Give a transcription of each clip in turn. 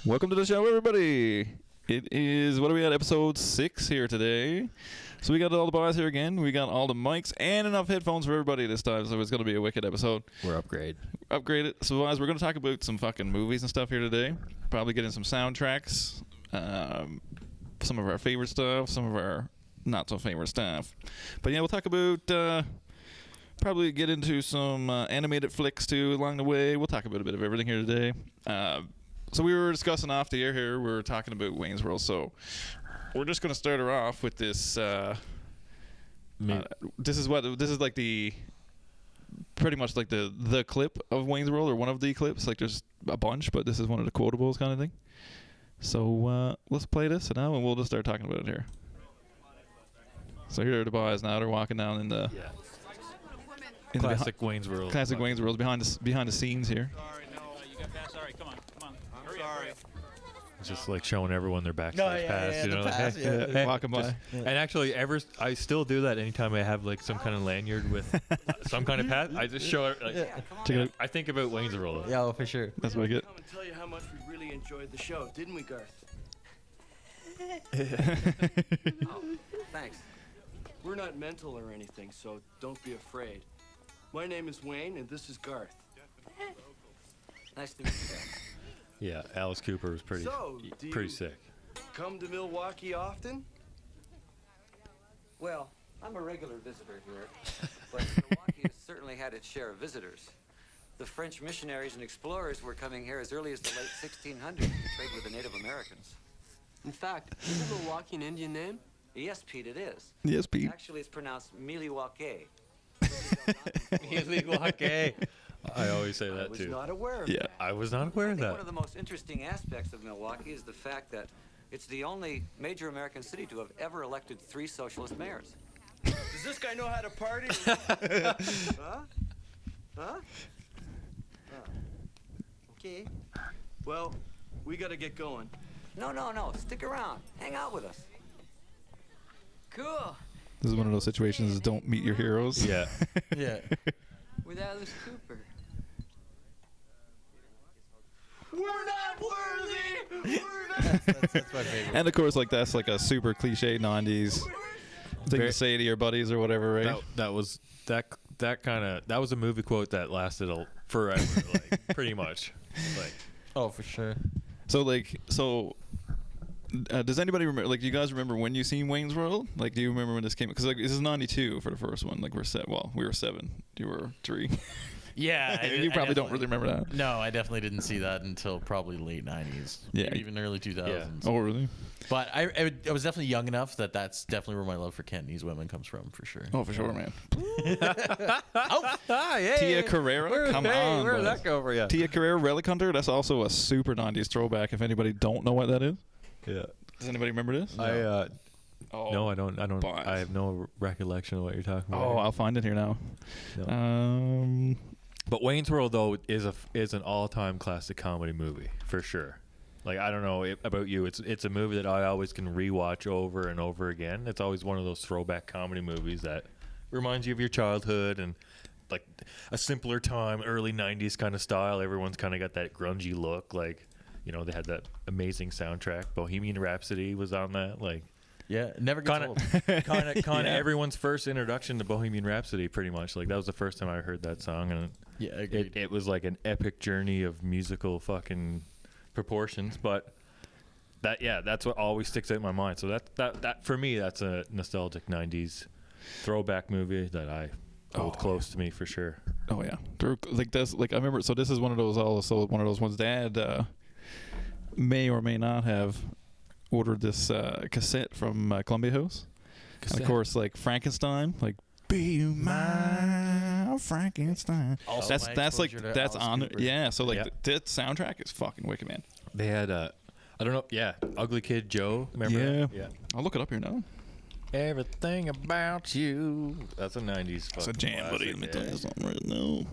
Welcome to the show, everybody. It is, what are we at, episode 6 here today. So we got all the boys here again. We got all the mics and enough headphones for everybody this time, so it's going to be a wicked episode. We're upgraded. So guys, we're going to talk about some fucking movies and stuff here today. Probably get in some soundtracks, some of our favorite stuff, some of our not so favorite stuff. But yeah, we'll talk about... probably get into some animated flicks too along the way. We'll talk about a bit of everything here today. So we were discussing off the air here. We were talking about Wayne's World. So we're just going to start her off with this. This is like the pretty much like the clip of Wayne's World, or one of the clips. Like there's a bunch, but this is one of the quotables kind of thing. So let's play this now, and we'll just start talking about it here. So here are the boys now. They're walking down in the. Yeah. Classic Wayne's World. Classic Wayne's World behind the scenes here. Sorry, no, you got past. Sorry, come on. Hurry up. It's just like showing everyone their backstage pass, you know. Pass, Yeah, walking by. And actually, I still do that anytime I have like some kind of lanyard with some kind of pass. I just show it. Like, I think about Wayne's World. Yeah, well, for sure. That's what I get. Come and tell you how much we really enjoyed the show, didn't we, Garth? Oh, thanks. We're not mental or anything, so don't be afraid. My name is Wayne, and this is Garth. Nice to meet you guys. Yeah, Alice Cooper was pretty sick. Come to Milwaukee often? Well, I'm a regular visitor here, but Milwaukee has certainly had its share of visitors. The French missionaries and explorers were coming here as early as the late 1600s to trade with the Native Americans. In fact, isn't Milwaukee an Indian name? Yes, Pete, it is. Yes, Pete. Actually, it's pronounced Milwaukee. Milwaukee. I always say I that was too. not aware of Yeah. that. I was not aware I of think one of that. the most interesting aspects of Milwaukee is the fact that it's the only major American city to have ever elected 3 socialist mayors. Does this guy know how to party? Huh? Huh? Oh. Okay. Well, we gotta get going. No. Stick around. Hang out with us. Cool. This is one of those situations. Don't meet your heroes. Yeah. Yeah. With Alice Cooper. We're not worthy! We're not... That's my favorite. And of course, like that's like a super cliche '90s thing to say to your buddies or whatever, right? That was a movie quote that lasted forever, like pretty much. Like, Oh, for sure. So does anybody remember? Like, do you guys remember when you seen Wayne's World? Like, do you remember when this came? Because like this is '92 for the first one. Like we were 7. You were 3. Yeah, You probably don't really remember that. No, I definitely didn't see that until probably late '90s. Yeah. Maybe even early 2000s. Oh, really? But I was definitely young enough that's definitely where my love for Cantonese women comes from, for sure. Oh, for sure, man. hey, Tia Carrera, come on, where did boys. that go for you? Tia Carrera, Relic Hunter. That's also a super '90s throwback. If anybody don't know what that is, Yeah. does anybody remember this? No, I don't. Boss. I have no recollection of what you're talking about. Oh, I'll find it here now. No. But Wayne's World though is an all-time classic comedy movie for sure. Like, I don't know about you, it's a movie that I always can rewatch over and over again. It's always one of those throwback comedy movies that reminds you of your childhood and like a simpler time, early '90s kind of style. Everyone's kind of got that grungy look. Like, you know, they had that amazing soundtrack. Bohemian Rhapsody was on that. Like, Yeah, never gets old. kind of Yeah. everyone's first introduction to Bohemian Rhapsody, pretty much. Like, that was the first time I heard that song, and Yeah, agreed. it was like an epic journey of musical fucking proportions. But that's what always sticks out in my mind. So that for me, that's a nostalgic '90s throwback movie that I hold close to me for sure. Oh yeah, like this. Like I remember. So this is one of those ones. Dad may or may not have ordered this cassette from Columbia House. And of course, like Frankenstein, like "Be My Frankenstein." Also that's my that's like exposure to that's Alice on. Cooper. Yeah, so like Yeah. that soundtrack is fucking wicked, man. They had I don't know, yeah, Ugly Kid Joe. Remember? that? Yeah. I'll look it up here now. Everything about you. That's a '90s. It's a fucking jam, buddy. Let me classic, tell yeah. you something right now.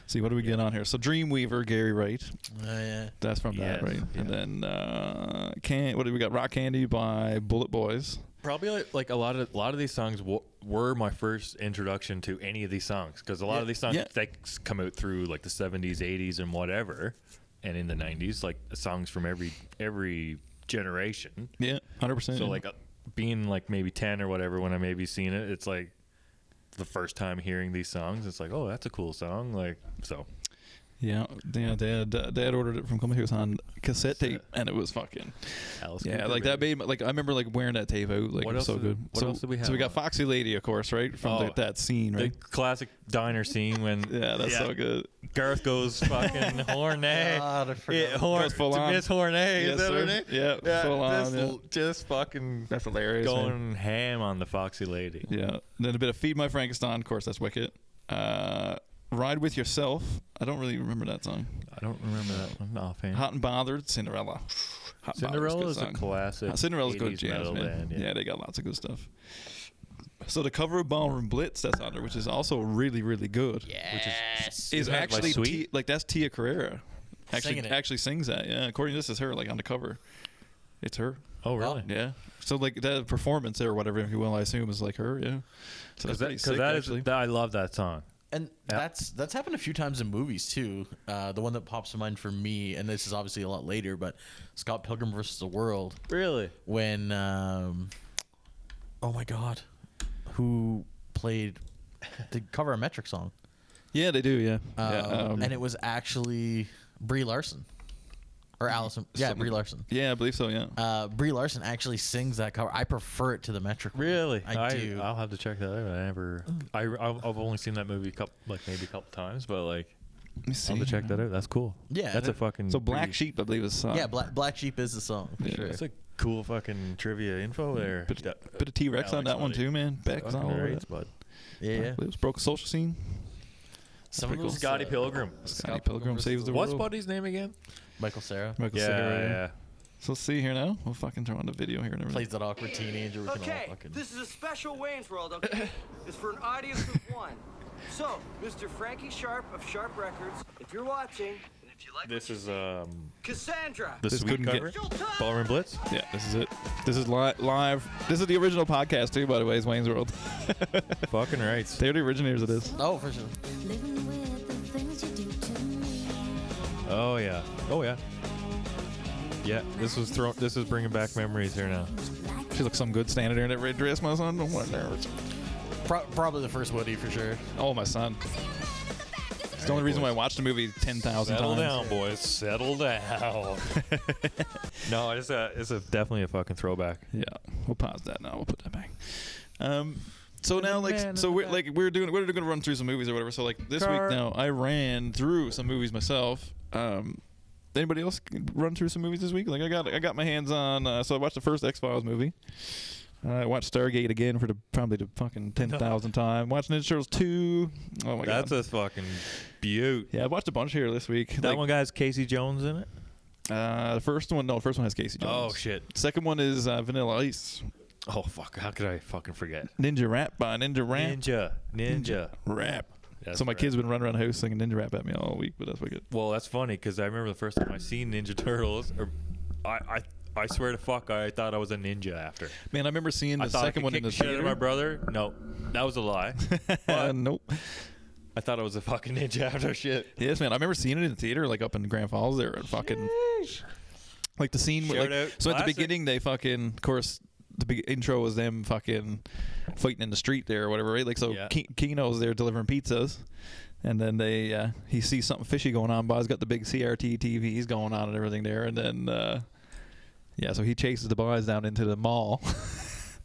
See, what do we get on here? So Dreamweaver, Gary Wright. Yeah. That's from that, Yes, right? yeah. And then what do we got? Rock Candy by Bullet Boys. Probably like a lot of these songs were my first introduction to any of these songs, because a lot of these songs Yeah. they come out through like the '70s, '80s, and whatever. and in the 90s, like songs from every generation. Yeah, 100%. So like being like maybe 10 or whatever when I maybe seen it, it's like the first time hearing these songs, it's like, oh, that's a cool song. Like, so yeah, Dad ordered it from Company. It was on cassette tape, and it was fucking. Alice Yeah, Cooper, like that baby. made like I remember like wearing that tape out. Like What it was else so did- good. what else did we So we have got on? Foxy Lady, of course, right from that scene, The right? classic diner scene when Yeah, that's so good. Garth goes fucking Hornet. God, I forgot. Yeah, Goes full on. Miss Hornet. Yes, Is that sir. her name? Yeah, full on, Just, yeah. just fucking That's hilarious. going man. ham on the Foxy Lady. Yeah. Then a bit of Feed My Frankenstein, of course, that's wicked. Ride With Yourself. I don't really remember that song. I don't remember that one offhand. Hot and Bothered, Cinderella. Hot and Bothered's Cinderella good is a song. classic. Cinderella's 80s good jams, metal man. band, Yeah, they got lots of good stuff. So the cover of Ballroom Blitz that's on there, which is also really, really good, Yes. is Isn't that by actually Sweet? like that's Tia Carrera. Singing it. Actually sings that. Yeah, according to this, is her like on the cover. It's her. Oh, really? Yeah. So like that performance there, or whatever, if you will, I assume is like her. Yeah. So that's pretty sick, actually. I love that song. And that's happened a few times in movies too. The one that pops to mind for me, and this is obviously a lot later, but Scott Pilgrim versus the World. Really? When oh my God, who played the cover a Metric song? Yeah, they do. Yeah. And it was actually Brie Larson, or Allison. Yeah, Brie Larson. Yeah, I believe so. Yeah. Brie Larson actually sings that cover. I prefer it to the Metric one. Really? I do. I'll have to check that out. I've only seen that movie maybe a couple times, but like Let me see. I'll have to check that out. That's cool. Yeah, That's a fucking. So Black Sheep, I believe, is the song. Yeah, Black Sheep is the song. For Yeah. sure. That's a cool fucking trivia info there. Bit of T-Rex on Alex, that one buddy. too, man. Beck is all over Right, it. bud. Yeah, yeah. It was broke a social scene. Some pretty of cool. those, Scotty Pilgrim. Scotty Pilgrim saves the What's world. Buddy's name again? Michael Cera Michael Yeah, Cera. yeah. So let's see here now. We'll fucking turn on the video here and everything. plays that awkward teenager. We can all Okay, fucking. this is a special Wayne's World, okay? It's for an audience of one. So, Mr. Frankie Sharp of Sharp Records, if you're watching, and if you like This is Cassandra. the This sweet couldn't get- cover. Ballroom Blitz. Yeah, this is it. This is live. This is the original podcast too, by the way. Is Wayne's World. Fucking right. They're the originators of this. Oh, for sure. Living with the things you do to me. Oh yeah. Oh yeah. Yeah. This is bringing back memories here now. She looks some good standing there in that red dress, my son. Don't want there. Probably the first Woody for sure. Oh, my son. It's the only reason why I watched the movie 10,000 Settle times. down, boys. Settle down. No, it's definitely a fucking throwback. Yeah, we'll pause that now. We'll put that back. So now, like, man so in the we're back. like we're going to run through some movies or whatever. So like this week now, I ran through some movies myself. Anybody else run through some movies this week? Like I got my hands on. So I watched the first X-Files movie. I watched Stargate again for probably the fucking 10,000th time. Watched Ninja Turtles 2. Oh my god, That's a fucking beaut. yeah. I watched a bunch here this week. That Like, one got Casey Jones in it. the first one has Casey Jones. Oh shit. Second one is Vanilla Ice. Oh fuck. How could I fucking forget? Ninja Rap by Ninja Rap. Ninja. Rap. That's So my right. kids have been running around the house singing Ninja Rap at me all week, but that's wicked. Well, that's funny because I remember the first time I seen Ninja Turtles. I swear to fuck, I thought I was a ninja after. Man, I remember seeing I the thought second I could one in kick the the shit out theater. of my brother. No, that was a lie. But Nope. I thought I was a fucking ninja after shit. Yes, man. I remember seeing it in the theater, like up in Grand Falls there, and fucking like the scene where, Shout like, out. so at the Classic. beginning they fucking, of course, the big intro was them fucking fighting in the street there or whatever, right? Like so, Yeah. Keno's there delivering pizzas. And then he sees something fishy going on. Bob's got the big CRT TVs going on and everything there. And then, so he chases the boys down into the mall.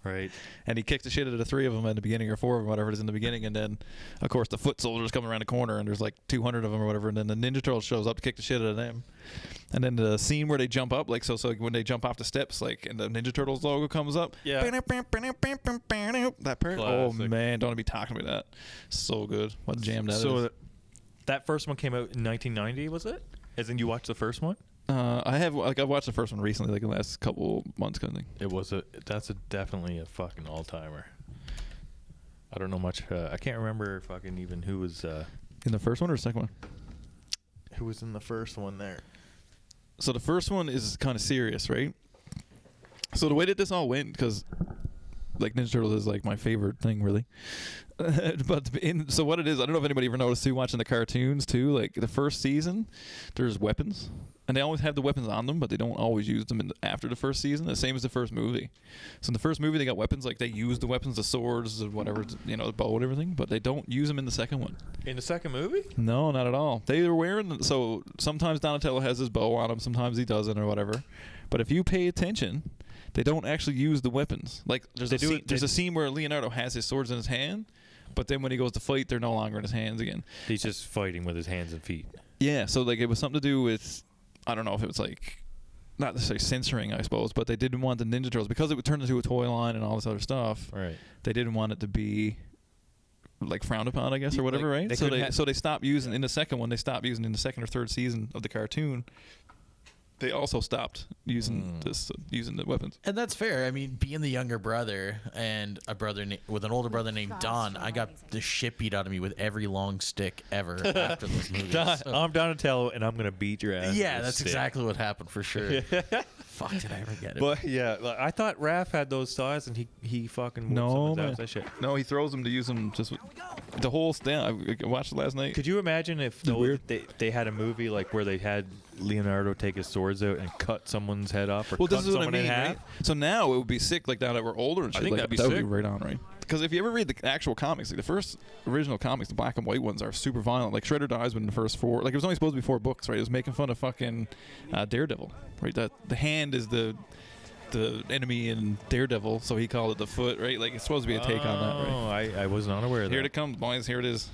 Right. And he kicks the shit out of the three of them in the beginning, or four of them, whatever it is in the beginning. And then, of course, the foot soldiers come around the corner, and there's like 200 of them or whatever. And then the Ninja Turtle shows up to kick the shit out of them. And then the scene where they jump up, like so when they jump off the steps, like, and the Ninja Turtles logo comes up. Yeah. That part. Oh Classic. man, don't be talking about that. So good. What a jam that is. So that first one came out in 1990, was it? As in you watched the first one? I've watched the first one recently, like in the last couple months, kind of thing. It was definitely a fucking all timer. I don't know much. I can't remember fucking even who was In the first one or the second one? in the first one there. So the first one is kind of serious, right? So the way that this all went, because like Ninja Turtles is like my favorite thing, really. But so what it is, I don't know if anybody ever noticed too, watching the cartoons too. Like the first season, there's weapons, and they always have the weapons on them, but they don't always use them after the first season. The same as the first movie. So in the first movie, they got weapons, like they use the weapons, the swords, the whatever, you know, the bow and everything, but they don't use them in the second one. In the second movie? No, not at all. They were wearing, so sometimes Donatello has his bow on him, sometimes he doesn't or whatever. But if you pay attention, they don't actually use the weapons. Like there's a scene where Leonardo has his swords in his hand, but then when he goes to fight, they're no longer in his hands again. He's just fighting with his hands and feet. Yeah, so like it was something to do with, I don't know if it was like, not necessarily censoring, I suppose, but they didn't want the Ninja Turtles, because it would turn into a toy line and all this other stuff. Right. They didn't want it to be like frowned upon, I guess, or whatever, Like, right? So they stopped using in the second one. They stopped using in the second or third season of the cartoon. They also stopped using using the weapons. And that's fair. I mean, being the younger brother and a brother with an older brother named Don, I got the shit beat out of me with every long stick ever after those movies. I'm Donatello, and I'm gonna beat your ass. Yeah, with a that's stick. exactly what happened for sure. Fuck, did I ever get it? But yeah, like, I thought Raph had those saws, and he fucking whooped No, someone's man. ass. That shit. No, he throws them to use them just the whole stand. I watched it last night. Could you imagine if weird. they had a movie like where they had Leonardo take his swords out and cut someone's head off, or Well, cut this is what I someone in mean, half? right? So now it would be sick, like now that we're older and shit. I think like, that'd be that would sick. be right on, right? Because if you ever read the actual comics, like the first original comics, the black and white ones are super violent. Like Shredder dies within the first 4. Like it was only supposed to be 4 books, right? It was making fun of fucking Daredevil, right? That the hand is the enemy in Daredevil, so he called it the foot, right? Like it's supposed to be a take on that, right? Oh, I was not aware of that. Here it comes, boys. Here it is.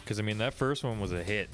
Because I mean, that first one was a hit.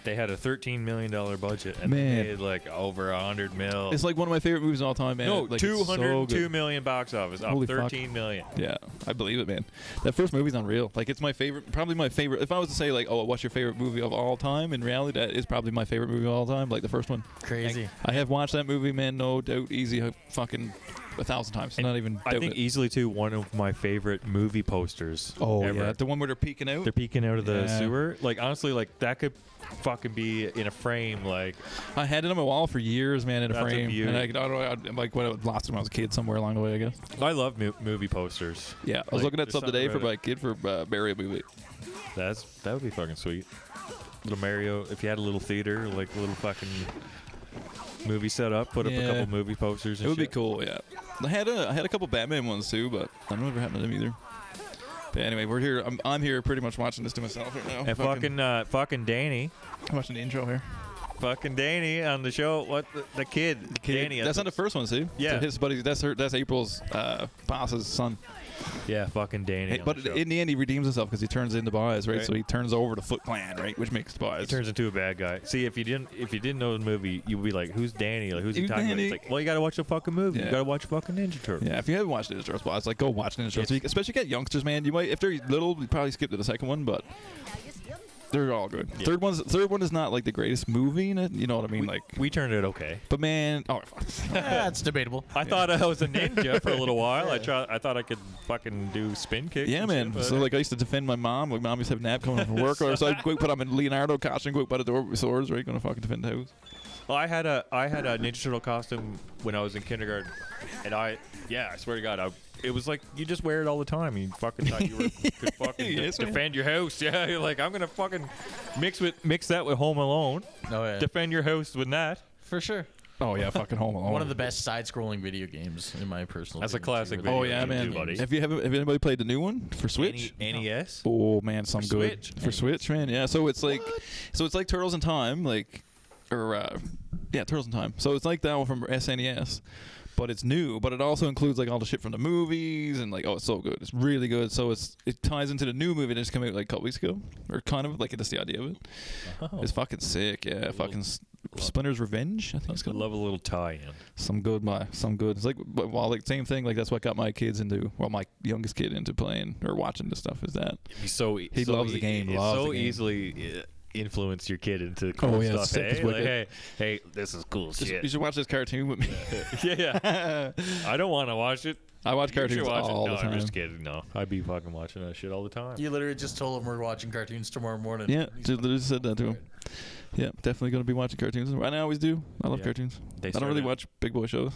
They had a $13 million budget, and Man. they made like over $100 million. It's like one of my favorite movies of all time, man. No, like, it's so $202 good. million box office, up Holy fuck. $13 million. Yeah, I believe it, man. That first movie's unreal. Like, it's my favorite, probably my favorite. If I was to say, like, oh, what's your favorite movie of all time? In reality, that is probably my favorite movie of all time. Like, the first one. Crazy. I have watched that movie, man, no doubt, easy, fucking 1,000 times. Not even I think it. easily too one of my favorite movie posters. Oh, ever. yeah. The one where they're peeking out? They're peeking out of the Yeah. sewer. Like honestly, like that could fucking be in a frame. Like I had it on my wall for years, man, in a That's a frame. beauty. And I don't know, I like when I lost it when I was a kid somewhere along the way, I guess. I love movie posters. Yeah, I was Like, looking at there's some today something for about my kid for Barry movie. that would be fucking sweet. Little Mario, if you had a little theater, like a little fucking movie set up, put up a Yeah. couple movie posters. And It would be shit. cool, yeah. I had a couple Batman ones too, but I don't know if it happened to them either. But anyway, we're here. I'm here pretty much watching this to myself right now. And fucking Danny, I'm watching the intro here. fucking Danny on the show. What the kid? Danny. That's not the first one, see? Yeah. So his buddy. That's April's boss's son. Yeah, fucking Danny. But in the end, he redeems himself because he turns into Boz, right? Right. So he turns over to Foot Clan, right? Which makes Boz. He turns into a bad guy. See, if you didn't know the movie, you'd be like, "Who's Danny? Like, who's he Who's talking Danny? about?" It's like, well, you gotta watch the fucking movie. Yeah. You gotta watch fucking Ninja Turtles. Yeah, if you haven't watched Ninja Turtles, Boz, like go watch Ninja Turtles. Especially get youngsters, man. You might, if they're little, you probably skip to the second one, but they're all good. Yeah. Third one is not like the greatest movie in it. You know what I mean? We turned it okay. But man, That's debatable. I thought I was a ninja for a little while. I thought I could fucking do spin kicks. yeah, and man. shit, So but- like I used to defend my mom. Like mom used to have a nap coming home from work, or so I'd quick put on a Leonardo costume, quick by the door with swords, right? Gonna fucking defend the house. Well, I had a Ninja Turtle costume when I was in kindergarten, and I swear to God, it was like you just wear it all the time. You fucking thought you could fucking Yes, man. defend your house. Yeah, you're like, I'm gonna fucking mix that with Home Alone. Oh yeah, Defend your house with that. for sure. Oh yeah, fucking Home Alone. One of the best side-scrolling video games in my personal. That's a opinion, classic too. video Oh yeah, game man. too, buddy. Have anybody played the new one for Switch? NES. Oh man, some For good Switch? for Switch, man. Yeah, so it's like Turtles in Time, like, or Turtles in Time. So it's like that one from SNES, but it's new. But it also includes like all the shit from the movies and like, oh, it's so good. It's really good. So it ties into the new movie that just came out like a couple weeks ago, or kind of like that's the idea of it. Oh. It's fucking sick. Yeah, fucking Splinter's Revenge. I think it's I called. love a little tie-in. Some good. It's like, well, like same thing. Like that's what got my kids into. Well, my youngest kid into playing or watching this stuff. Is that He's so He loves the game, It's loves so the game. easily influence your kid into cool Oh, yeah, stuff. sick Hey? as Like, wicked. hey, this is cool shit. you should watch this cartoon with me. yeah. I don't want to watch it. I watch You should cartoons watch it. all No, the time. I'm just kidding. No, I'd be fucking watching that shit all the time. You literally just told him we're watching cartoons tomorrow morning. Yeah, just literally said that to him. Yeah, definitely going to be watching cartoons. I always do. I love Yeah. cartoons. They I don't really started- watch big boy shows.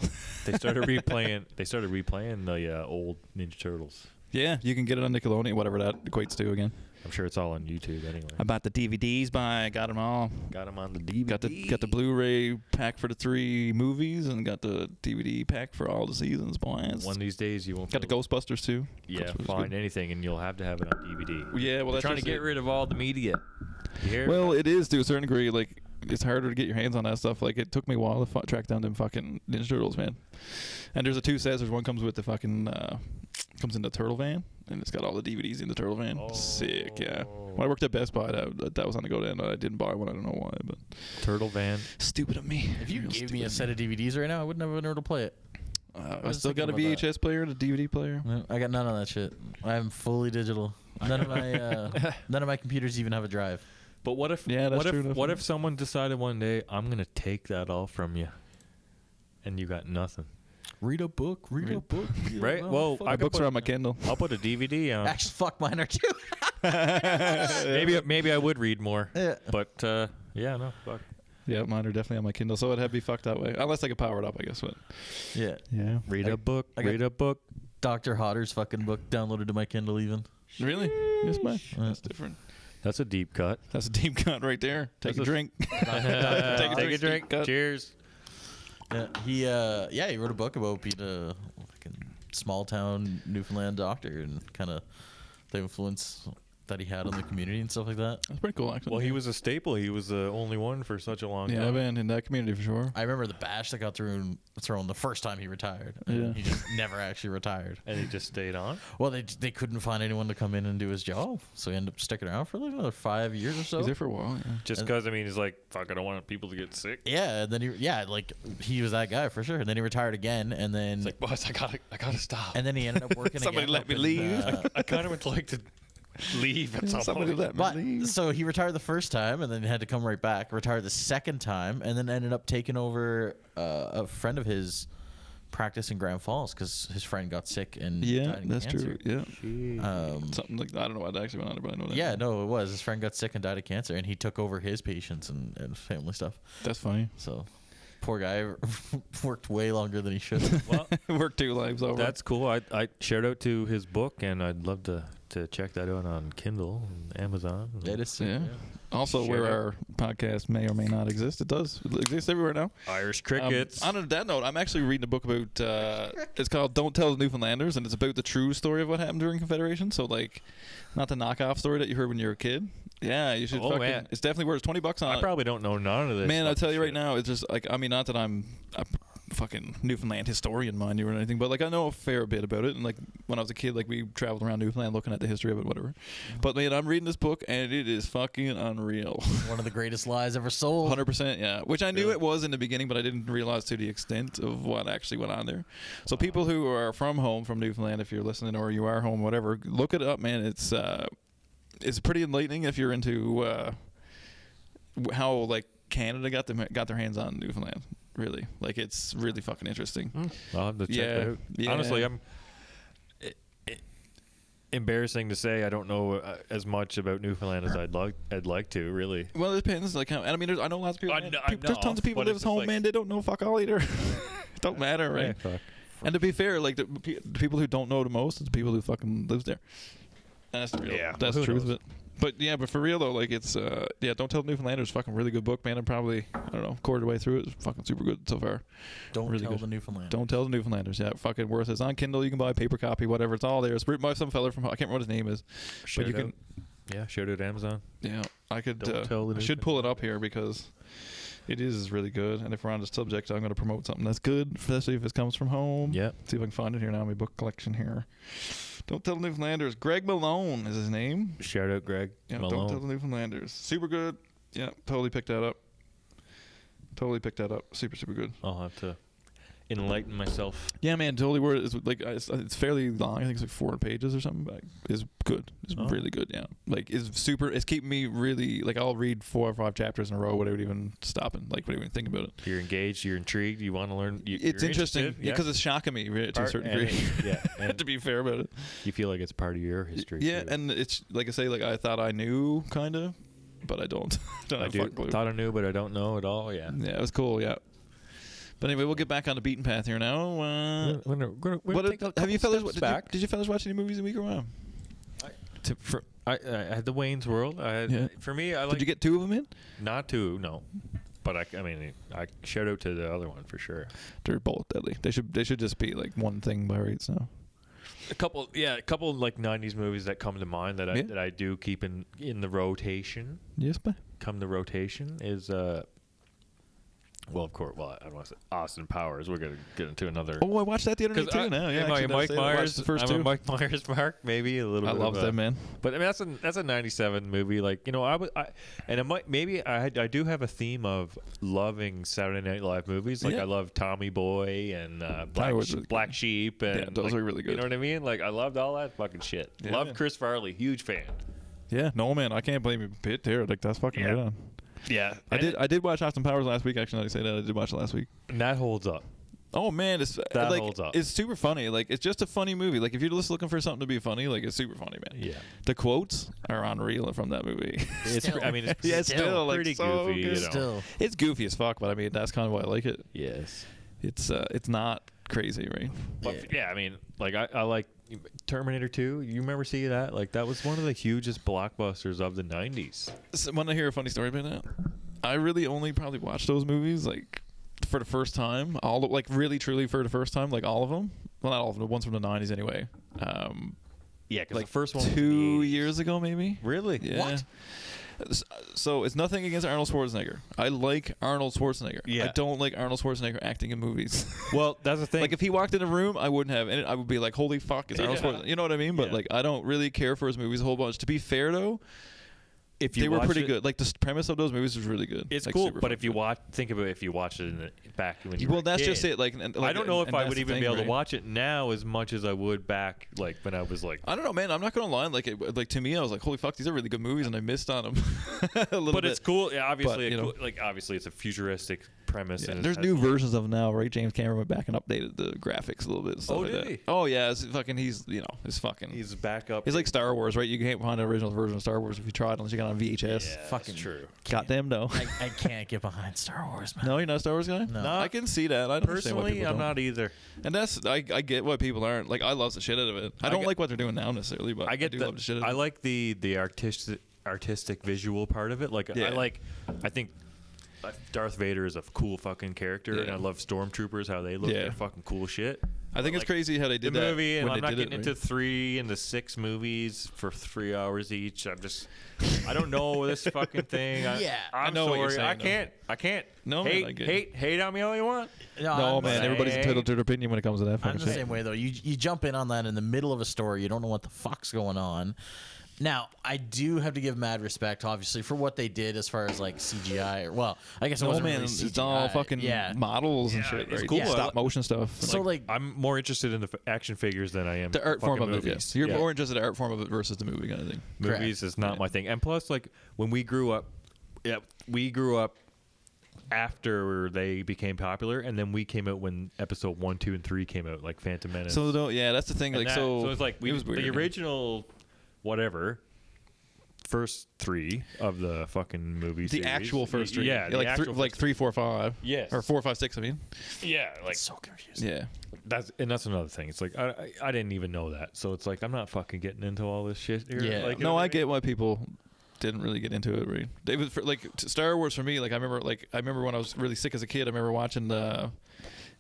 They started replaying. They started replaying the old Ninja Turtles. Yeah, you can get it on Nickelodeon, whatever that equates to again. I'm sure it's all on YouTube anyway. I bought the DVDs, got them all. Got them on the DVD. Got the Blu-ray pack for the 3 movies, and got the DVD pack for all the seasons, boys. One of these days you won't. Got the be able- Ghostbusters too. Yeah, Ghostbusters find good. anything, and you'll have to have it on DVD. Yeah, well, They're that's trying to just get it. rid of all the media. You hear? Well, it is to a certain degree. Like, it's harder to get your hands on that stuff. Like, it took me a while to track down them fucking Ninja Turtles, man. And there's a 2 sets. There's one comes with the fucking comes in the turtle van, and it's got all the DVDs in the turtle van. Sick, yeah. When I worked at Best Buy, that was on the go then. I didn't buy one. I don't know why, but Turtle Van. stupid of me. If you Real gave stupid me a of set of DVDs right now, I wouldn't have been able to play it. I was still got a thinking about VHS player and a DVD player. No, I got none of that shit. I'm fully digital. None of my computers even have a drive. But what if? Yeah, that's what if? true enough. What if someone decided one day I'm gonna take that all from you, and you got nothing? Read a book. Read a book. Right? Well, My books are on my Kindle. I'll put a DVD on. Actually, fuck, mine are too. maybe I would read more. Yeah. But yeah, no, fuck. Yeah, mine are definitely on my Kindle, so it'd have to be fucked that way. Unless I could power it up, I guess. But Yeah. yeah, Read I- a book. I got- Read a book. Dr. Hodder's fucking book downloaded to my Kindle even. really, yes, man. That's different. That's a deep cut. That's a deep cut right there. Take That's a a- drink. Take a drink. Cut. Cheers. Yeah, he wrote a book about being a fucking small town Newfoundland doctor and kind of the influence that he had on the community and stuff like that. That's pretty cool, actually. Well, he was a staple. He was the only one for such a long Yeah, time. man, in that community for sure. I remember the bash that got thrown the first time he retired. Yeah. He just never actually retired. And he just stayed on. Well, they couldn't find anyone to come in and do his job, so he ended up sticking around for like another 5 years or so. He's there for a while. Yeah. Just because, I mean, he's like, fuck, I don't want people to get sick. Yeah, and then he was that guy for sure. And then he retired again, and then It's like, boss, I gotta stop. and then he ended up working Somebody again. let up me in, leave. I kind of would like to leave at some Somebody point. let me But leave. so he retired the first time, and then had to come right back. Retired the second time, and then ended up taking over a friend of his practice in Grand Falls because his friend got sick and Yeah, died of that's cancer. true. Yeah, Um, something like that. I don't know what actually went on there, but I know that. yeah, no, it was his friend got sick and died of cancer, and he took over his patients and family stuff. That's funny. So poor guy worked way longer than he should have. Well, Work 2 lives over. that's cool. I shout out to his book, and I'd love to check that out on Kindle and Amazon. That is yeah. Also, Share where it. our podcast may or may not exist, it does. It exists everywhere now. Irish crickets. On that note, I'm actually reading a book about. It's called "Don't Tell the Newfoundlanders," and it's about the true story of what happened during Confederation. So, like, not the knockoff story that you heard when you were a kid. Yeah, you should. Oh, man. It's definitely worth $20 on I it. probably don't know none of this. Man, I'll fucking tell you right shit. now, it's just like, I mean, not that I'm a fucking Newfoundland historian, mind you, or anything, but like I know a fair bit about it. And like when I was a kid, like we traveled around Newfoundland looking at the history of it, whatever. But man, I'm reading this book and it is fucking unreal. One of the greatest lies ever sold. 100%, yeah. Which I knew it was in the beginning, but I didn't realize to the extent of what actually went on there. So people who are from home, from Newfoundland, if you're listening, or you are home, whatever, look it up, man. It's pretty enlightening if you're into how like Canada got their hands on Newfoundland. Really, like it's really fucking interesting. I'll have to check Yeah, it out. yeah. Honestly, I'm embarrassing to say I don't know as much about Newfoundland as I'd like to. Really, Well, it depends. Like, and I mean, I know lots of people. I man, know- there's tons of people but live it's at home, just like- man. They don't know fuck all either. It don't matter, right? Yeah, fuck. And to be fair, like the people who don't know the most is the people who fucking lives there. And that's the real. Yeah, that's who the truth of knows? it. But yeah, but for real though, like it's Don't Tell the Newfoundlanders, fucking really good book, man. I'm probably quarter way through it. It's fucking super good so far. Don't Really tell good. the Newfoundland. Don't Tell the Newfoundlanders. Yeah, fucking worth it. It's on Kindle. You can buy a paper copy, whatever. It's all there. It's written by some fella from I can't remember what his name is, Shout but you out. can. Yeah, shout out Amazon. Yeah, I could. Don't Tell the I should pull it up here because it is really good. And if we're on the subject, I'm going to promote something that's good, especially if it comes from home. Yep. See if I can find it here now. My book collection here. Don't Tell the Newfoundlanders. Greg Malone is his name. Shout out Greg Yeah, Malone. Don't Tell the Newfoundlanders. Super good. Yeah, totally picked that up. Super, super good. I'll have to enlighten myself. Yeah, man, totally worth it. It's like it's fairly long. I think it's like 400 pages or something. But it's good. It's Oh. really good. Yeah, like it's super. It's keeping me really like I'll read 4 or 5 chapters in a row without even stopping. Like without even thinking about it. You're engaged. You're intrigued. You want to learn. It's you're interesting interested, because it's shocking me to a Part- certain and degree. it- yeah, and to be fair about it. you feel like it's part of your history. Yeah, too. and it's like I say, like I thought I knew kind of but I don't. don't I have a do fucking clue. thought I knew, but I don't know at all. Yeah. Yeah, it was cool. Yeah. But anyway, we'll get back on the beaten path here now. Have you fellas? Did you fellas watch any movies in the week or what? I had the Wayne's World. For me, I like. Did you get 2 of them in? Not 2, no. But I shout out to the other one for sure. They're both deadly. They should just be like one thing by rates now. A couple like 90s movies that come to mind that I do keep in the rotation. Yes, man. Come the rotation is well, of course. Well, I don't want to say Austin Powers. We're gonna get into another. Oh, I watched that the other night too. Now, yeah. Am I a Mike Myers? The first I'm 2. a Mike Myers mark, maybe a little. I bit love of that, man. But I mean, that's a '97 movie. Like, you know, and it might maybe I do have a theme of loving Saturday Night Live movies. Like, I love Tommy Boy and Black Sheep, and yeah, those are really good. You know what I mean? Like, I loved all that fucking shit. Yeah. Love Chris Farley, huge fan. Yeah, no man, I can't blame you. Pitt there, like that's fucking right on. Yeah, I did watch Austin Powers last week. Actually, now that you say that, I did watch it last week. And that holds up. Oh man, it's That like, holds up. It's super funny. Like, it's just a funny movie. Like, if you're just looking for something to be funny, like, it's super funny, man. Yeah. The quotes are unreal from that movie. It's yeah, still like pretty so goofy. good. You know? Still. It's goofy as fuck, but I mean that's kind of why I like it. Yes. It's not crazy, right? But yeah, I mean, like I like Terminator 2. You remember seeing that? Like, that was one of the hugest blockbusters of the 90s. So, want to hear a funny story about that? I really only probably watched those movies like for the first time, like really truly for the first time, like all of them. Well, not all of them, the ones from the 90s anyway. Yeah, because like the first one was in 2 the 80s. years ago, maybe. Really? Yeah. What? So it's nothing against Arnold Schwarzenegger. I like Arnold Schwarzenegger. Yeah. I don't like Arnold Schwarzenegger acting in movies. Well, that's the thing. Like, if he walked in a room, I wouldn't have, and I would be like, "Holy fuck, it's Arnold Schwarzenegger." You know what I mean? But Yeah. like, I don't really care for his movies a whole bunch. To be fair, though, if you they were watch pretty it- good. Like, the premise of those movies was really good. It's Like, cool, super but fun. if you think about it, if you watch it back when you well, were a that's kid, just it. Like, I don't know if and I that's would the even thing, be able right? to watch it now as much as I would back like when I was like. I don't know, man. I'm not gonna lie. Like, like to me, I was like, "Holy fuck, these are really good movies," and I missed on them a little But bit. it's cool. Yeah, obviously, But, you know. obviously, it's a futuristic premise. Yeah, and there's new versions of them now, right? James Cameron went back and updated the graphics a little bit. And stuff Oh, like did that. he? Oh yeah, it's fucking. He's fucking. He's back up. He's like Star Wars, right? You can't find an original version of Star Wars if you tried unless you got it on VHS. Yeah, Fucking that's true. Goddamn no. I can't get behind Star Wars, man. No, you're not a Star Wars guy. No. I can see that. I understand why Personally, people I'm don't. not either. And that's I get why people aren't. Like, I love the shit out of it. I don't get- like what they're doing now necessarily, but I get do that. love the shit out of I it. like the artistic visual part of it. Like, Yeah. I think Darth Vader is a cool fucking character, and Yeah. I love Stormtroopers, how they look. Yeah. They're fucking cool shit. I think it's like, crazy how they did the that movie, and when I'm they not did getting it, into right? 3 and the 6 movies for 3 hours each. I don't know this fucking thing. Yeah. I'm I know what you're sorry. saying, I can't. No, man, I hate, get it. hate on me all you want. No, I'm man, the everybody's same. entitled to their opinion when it comes to that I'm fucking the shit. same way though. You jump in on that in the middle of a story. You don't know what the fuck's going on. Now, I do have to give mad respect, obviously, for what they did as far as like CGI. Or, well, I guess it No, wasn't man, really it's all CGI. fucking yeah. models and Yeah, shit, it's right? cool. Stop motion stuff. So like, I'm more interested in the action figures than I am the art form fucking of it. movies. Yes. You're Yeah. more interested in the art form of it versus the movie kind of thing. Correct. Movies is not my thing. And plus, like, when we grew up, we grew up after they became popular, and then we came out when episode 1, 2, and 3 came out, like Phantom Menace. So yeah, that's the thing. And Like, that- so it's like it was weird. the original, whatever, first 3 of the fucking movie. The series. actual first 3. Yeah, the like actual like first 3, 4, 5. Yes. Or 4, 5, 6. I mean. Yeah, like so confusing. Yeah. that's another thing. It's like I didn't even know that, so it's like I'm not fucking getting into all this shit here. Yeah. Like, you No, know what I mean? get why people didn't really get into it. Right? They was like Star Wars for me. Like I remember when I was really sick as a kid. I remember watching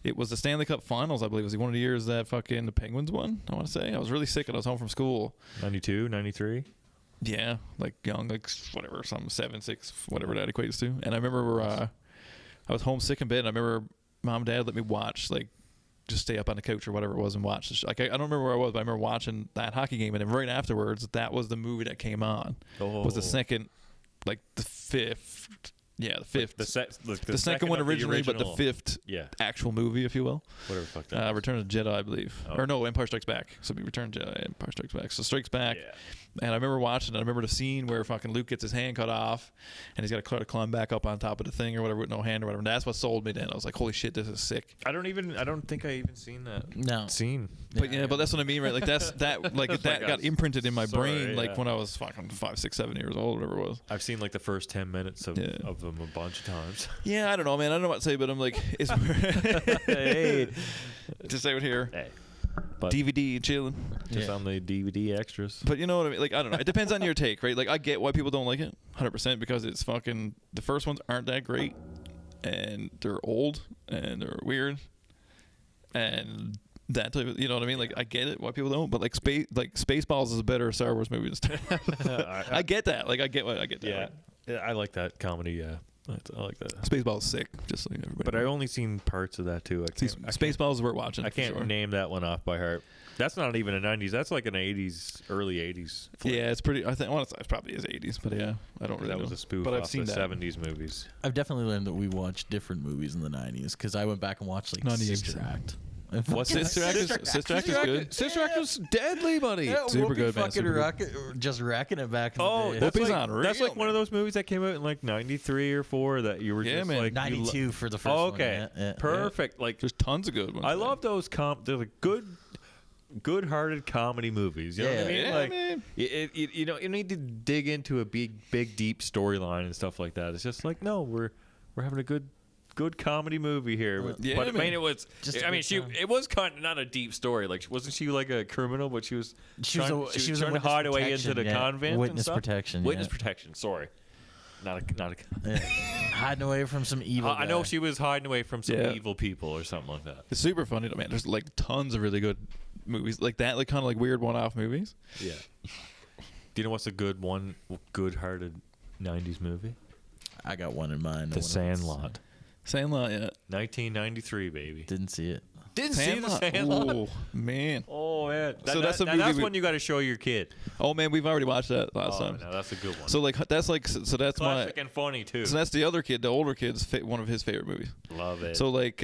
it was the Stanley Cup Finals. I believe it was one of the years that fucking the Penguins won. I want to say I was really sick and I was home from school. 92, 93. Yeah, like young, like whatever, some 7, 6, whatever that equates to. And I remember I was homesick in bed. And I remember mom and dad let me watch, like, just stay up on the couch or whatever it was and watch. Like I don't remember where I was, but I remember watching that hockey game. And then right afterwards, that was the movie that came on. Was the second, like the 5th Yeah, the fifth. The second one of the originally, but the original. fifth Yeah. actual movie, if you will. Whatever the fuck that is. Return of the Jedi, I believe. Oh. Or no, Empire Strikes Back. So we Return of the Jedi, Empire Strikes Back. So Strikes Back. Yeah. And I remember watching it. I remember the scene where fucking Luke gets his hand cut off, and he's got to climb back up on top of the thing or whatever with no hand or whatever. And that's what sold me then. I was like, holy shit, this is sick. I don't think I even seen that No. scene. But yeah, but that's what I mean, right? Like that Like got imprinted in my sorry, brain, like yeah. when I was fucking 5, 6, 7 years old, whatever it was. I've seen like the first 10 minutes of them a bunch of times. Yeah, I don't know, man. I don't know what to say, but I'm like, it's Hey. just say it here. Hey. But DVD chilling. just on the DVD extras. But you know what I mean? Like, I don't know. It depends on your take, right? Like, I get why people don't like it, 100%, because it's fucking the first ones aren't that great, and they're old and they're weird, and that type of, you know what I mean? Like, I get it why people don't, but like Spaceballs is a better Star Wars movie than Star Wars. I get that. Like, I get that. Yeah. Yeah, I like that comedy. Yeah, I like that. Spaceballs is sick, just like everybody. But I only seen parts of that too. Spaceballs is worth watching. I can't for sure. name that one off by heart. That's not even a 90s. That's like an 80s, early 80s. Flick. Yeah, it's pretty. I think well, it probably is 80s, but yeah, I don't really That know. was a spoof but off I've seen the that. 70s movies. I've definitely learned that we watched different movies in the 90s because I went back and watched like 98%. Sister Act. What's Sister Act is good. Sister Act was deadly, buddy. Yeah, Super Whoopi good, man, fucking super just wrecking it back in the Oh, day. that's Whoopi's like, unreal, that's like one of those movies that came out in like 93 or 4 that you were Yeah, just man. like... 92 for the first Oh, one. okay. Yeah. Perfect. Like, There's tons of good ones. I man. love those they're like good-hearted comedy movies. You know what I mean? Yeah, like, man. you know, you need to dig into a big, deep storyline and stuff like that. It's just like, no, we're having a good comedy movie here. Yeah, But I man. mean, it was. Just a I mean, good time. it was kind of not a deep story. Like, wasn't she like a criminal? But she was She was trying, a- she was a trying to witness hide her way into protection, the yeah. convent. and Witness stuff? protection, Witness yeah. protection. Sorry, not a. Yeah. Hiding away from some evil. I know guy. she was hiding away from some Yeah. evil people or something like that. It's super funny, though, man. There's like tons of really good movies like that, like kind of like weird one-off movies. Yeah. Do you know what's a good-hearted 90s movie? I got one in mind. The Sandlot. Sandlot, yeah. 1993, baby. Didn't see it. Didn't Sandlot. see the Sandlot. Oh man. Oh man. So that's a now movie that's we- one you got to show your kid. Oh man, we've already watched that last Oh, time. no, that's a good one. So like that's that's Classic and funny too. so that's the other kid, the older kid's one of his favorite movies. Love it. So like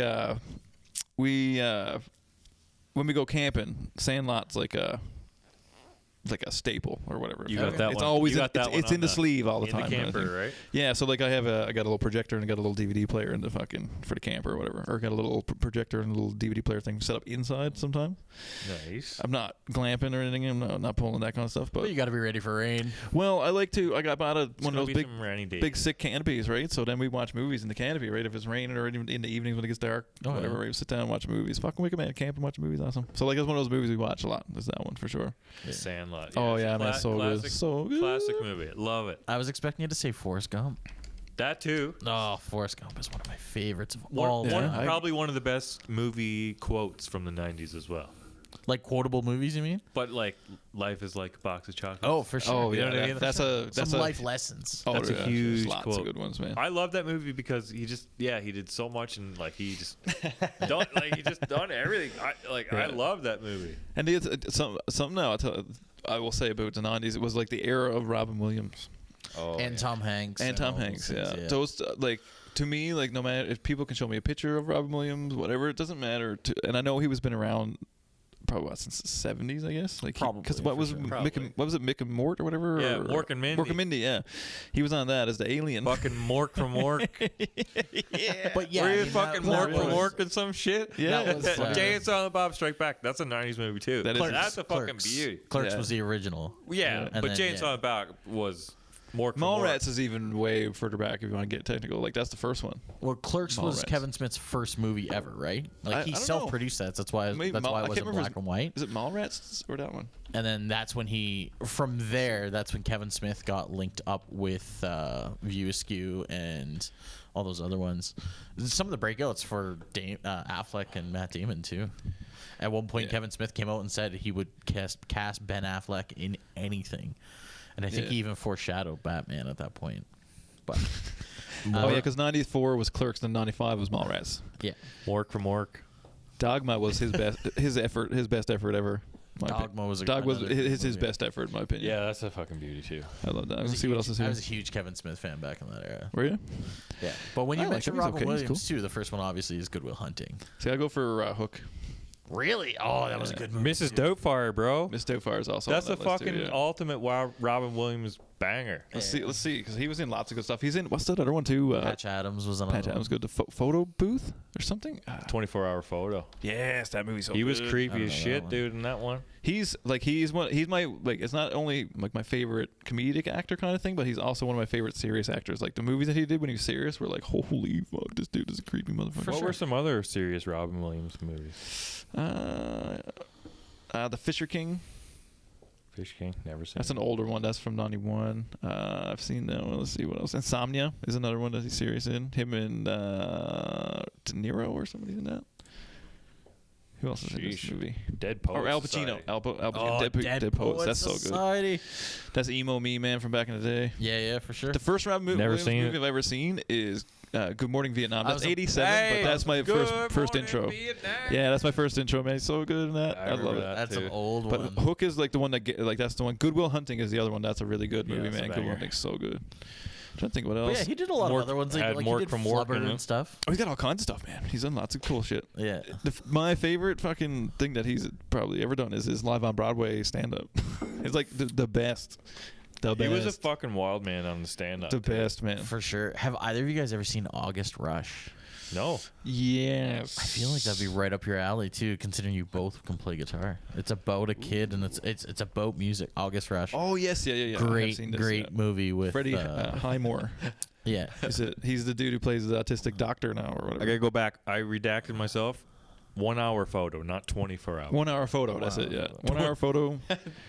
we when we go camping, Sandlot's like a staple or whatever. You got that it's one. always You got that one it's in on the sleeve all the in time. the kind of camper, thing. right? Yeah, so like I got a little projector and I got a little DVD player in the fucking for the camper or whatever, or got a little projector and a little DVD player thing set up inside sometimes. Nice. I'm not glamping or anything. I'm not pulling that kind of stuff. But But you got to be ready for rain. well, I like to. I got bought one of those big some rainy days. big sick canopies, right? So then we watch movies in the canopy, right? If it's raining or in the evenings when it gets dark, Oh, whatever. yeah. Right? We sit down and watch movies. Fucking wicked, man. Camp and watch movies, awesome. So like that's one of those movies we watch a lot. Is that one for sure? The Sandlot. Oh it's a yeah, man, so good, classic, so good. Classic movie. Love it. I was expecting you to say Forrest Gump. That too. Oh, Forrest Gump is one of my favorites of One, all one- time. probably one of the best movie quotes from the 90s as well. Like quotable movies, you mean? But like, life is like a box of chocolates. Oh, for sure. Oh You yeah, know what I mean? that's a Some life lessons. Oh, That's a yeah, huge there's lots quote. of good ones, man. I love that movie because he did so much and like he just done everything. I love that movie. And something now I will say about the '90s, it was like the era of Robin Williams Oh, And Tom Hanks. and Tom all those Hanks. things, Yeah, those like to me, like no matter if people can show me a picture of Robin Williams, whatever, it doesn't matter. And I know he was been around. Probably since the 70s, I guess. Like Probably, because what for was sure. what was it, Mick and Mort or whatever? Yeah, or, Mork and Mindy. Mork and Mindy, yeah. He was on that as the alien. fucking Mork from Mork. But yeah, Were I you mean, fucking that Mork from was- Mork and some shit? Yeah. That was, Jay and Silent Bob Strike Back. That's a 90s movie too. That is- That's a fucking Clerks. beauty. Clerks Yeah. was the original. Yeah, And but then, Jay and yeah. Silent Bob was Mork from Mork. Mallrats is even way further back if you want to get technical. Like that's the first one. Well, Clerks was Mallrats. Kevin Smith's first movie ever, right? I Like he don't know. self-produced that. That's why. Maybe That's why I it can't wasn't remember black his- and white. Is it Mallrats or that one? And then that's when from there, that's when Kevin Smith got linked up with View Askew and all those other ones. Some of the breakouts for Affleck and Matt Damon too. At one point, Yeah. Kevin Smith came out and said he would cast Ben Affleck in anything, and I think Yeah. he even foreshadowed Batman at that point. But Oh yeah, because '94 was Clerks, and '95 was Mallrats. yeah, Mork from Mork. Dogma was his best, his best effort ever. My Dogma was a Dog was another good his movie. best effort in my opinion. Yeah, that's a fucking beauty too. I love that. I was Let's a see what huge- else is here. I was a huge Kevin Smith fan back in that era. Were you? Yeah, but when you I like mentioned him. He's Robin okay. He's Williams too, the first one obviously is Good Will Hunting. See, I go for Hook. Really? Oh, that was a good movie. Mrs. Doubtfire, bro. Miss Doubtfire is also. That's on a that list fucking too, yeah. ultimate Robin Williams banger. Let's see, because he was in lots of good stuff. He's in what's that other one too? Patch Adams was on. Patch Adams, good. The photo booth or something. 24-hour photo. Yes, that movie's so He was good. I creepy don't as know that shit, one. dude, in that one. He's my like. It's not only like my favorite comedic actor kind of thing, but he's also one of my favorite serious actors. Like the movies that he did when he was serious were like, holy fuck, this dude is a creepy motherfucker. What were some other serious Robin Williams movies? The Fisher King. Fish King, never seen. That's an older one. That's from '91. I've seen that one. Let's see what else. Insomnia is another one that he's serious in. Him and De Niro or somebody's in that. Who else is in this Sheesh. movie? Dead Poets Or Al Pacino. Society. Al Pacino. Oh, Dead Poets. That's so good. Society. That's emo me, man, from back in the day. Yeah, for sure. The first Robin Never Williams seen movie it. I've ever seen is Good Morning Vietnam. I That's was a- 87, Hey, but that's my Good first Morning intro. Vietnam. Yeah, that's my first intro, man. He's so good in that. I love remember it. that. That's too. an old But one. Hook is like the one that that's the one. Good Will Hunting is the other one. That's a really good Yeah, movie, that's a man. Good banger. Will Hunting's so good. I'm trying to think what But else. yeah, he did a lot Mork- of other ones. Like, had he Mork did from Flubber Mork in and it. stuff. Oh, he's got all kinds of stuff, man. He's done lots of cool shit. Yeah. My favorite fucking thing that he's probably ever done is his live on Broadway stand up. It's like the best. The He best. was a fucking wild man on the stand-up. the too. best, man. For sure. Have either of you guys ever seen August Rush? No. Yes. I feel like that'd be right up your alley too, considering you both can play guitar. It's about a kid and it's about music. August Rush. Oh, yes. Yeah. I have great, seen this, great yeah. movie with Freddie Highmore. yeah. He's the dude who plays the autistic doctor now or I whatever. gotta go back. I redacted myself. 1 hour photo, not 24 hours. 1 hour photo. That's it. Yeah. 1 hour photo.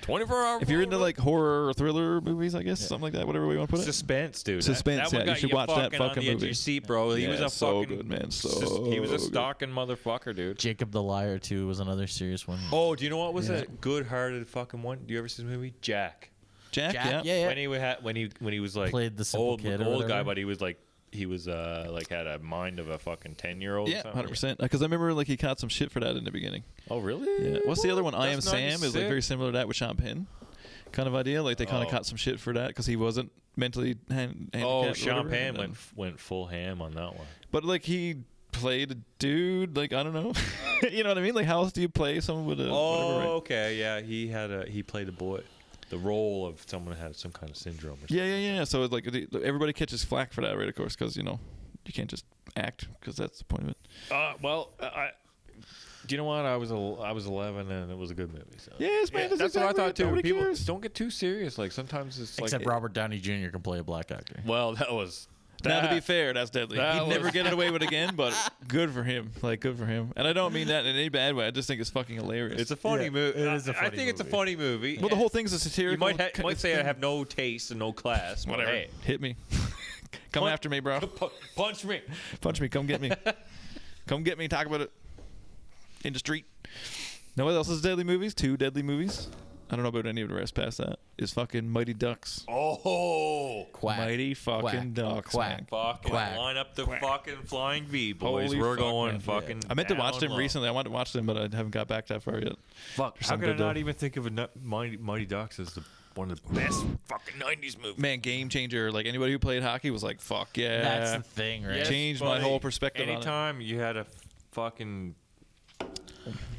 24 hour. If you're into like horror or thriller movies, I guess something like that. Whatever we want to put it. Suspense, dude. Suspense, That one yeah, you got should watch that on fucking the edge of movie. your seat, bro. He was Yeah, a so fucking good, man. he was a So stalking motherfucker, dude. Jacob the Liar too was another serious one. Oh, do you know what was Yeah. a good-hearted fucking one? Do you ever see the movie Jack? Jack. Jack, Yeah. yeah. When he was like Played the simple old kid or old guy, whatever. but he was like had a mind of a fucking 10-year-old. Yeah, 100%. Because I remember like he caught some shit for that in the beginning. Oh really? Yeah. What's the other one? I Am That's Sam is like 96. very similar to that with Sean Penn. Kind of idea. Like they kind of Oh. caught some shit for that because he wasn't mentally handicapped. Oh, or Sean whatever, Penn and went full ham on that one. But like he played a dude. Like I don't know. You know what I mean? Like how else do you play someone with a? Oh, whatever, right? okay, yeah. He played the role of someone who had some kind of syndrome. Or something. Yeah. So it's like everybody catches flack for that, right? Of course, because you can't just act because that's the point of it. Do you know what? I was 11 and it was a good movie. So. Yes, man. That's what I thought too. Nobody People cares. don't get too serious. Like sometimes it's Except like Robert Downey Jr. can play a black actor. Well, that was. Now, to be that- fair, that's deadly. that He'd never was- get it away with it again, but good for him. Like, good for him. And I don't mean that in any bad way. I just think it's fucking hilarious. It's a funny Yeah, movie. it is a I funny think it's a movie. funny movie. well, the whole thing's a satirical. You might say I have no taste and no class. But Whatever. Hey, Hit me. Come Punch- after me, bro. punch me. Punch me. Come get me. Come get me. Talk about it. In the street. Know what else is deadly movies? 2 deadly movies. I don't know about any of the rest past that. Is fucking Mighty Ducks. Oh, Quack. Mighty fucking Quack. Ducks, Quack. man. fucking Quack. line up the fucking flying V, boys. Holy We're fuck, going man. fucking. I meant to watch down them low. recently. I wanted to watch them, but I haven't got back that far yet. Fuck. How some could I good not dough. even think of Mighty Ducks as one of the best fucking 90s movies? Man, game changer. Like anybody who played hockey was like, fuck yeah. That's the thing, right? Yes, Changed my buddy. whole perspective on it. Anytime you had a fucking.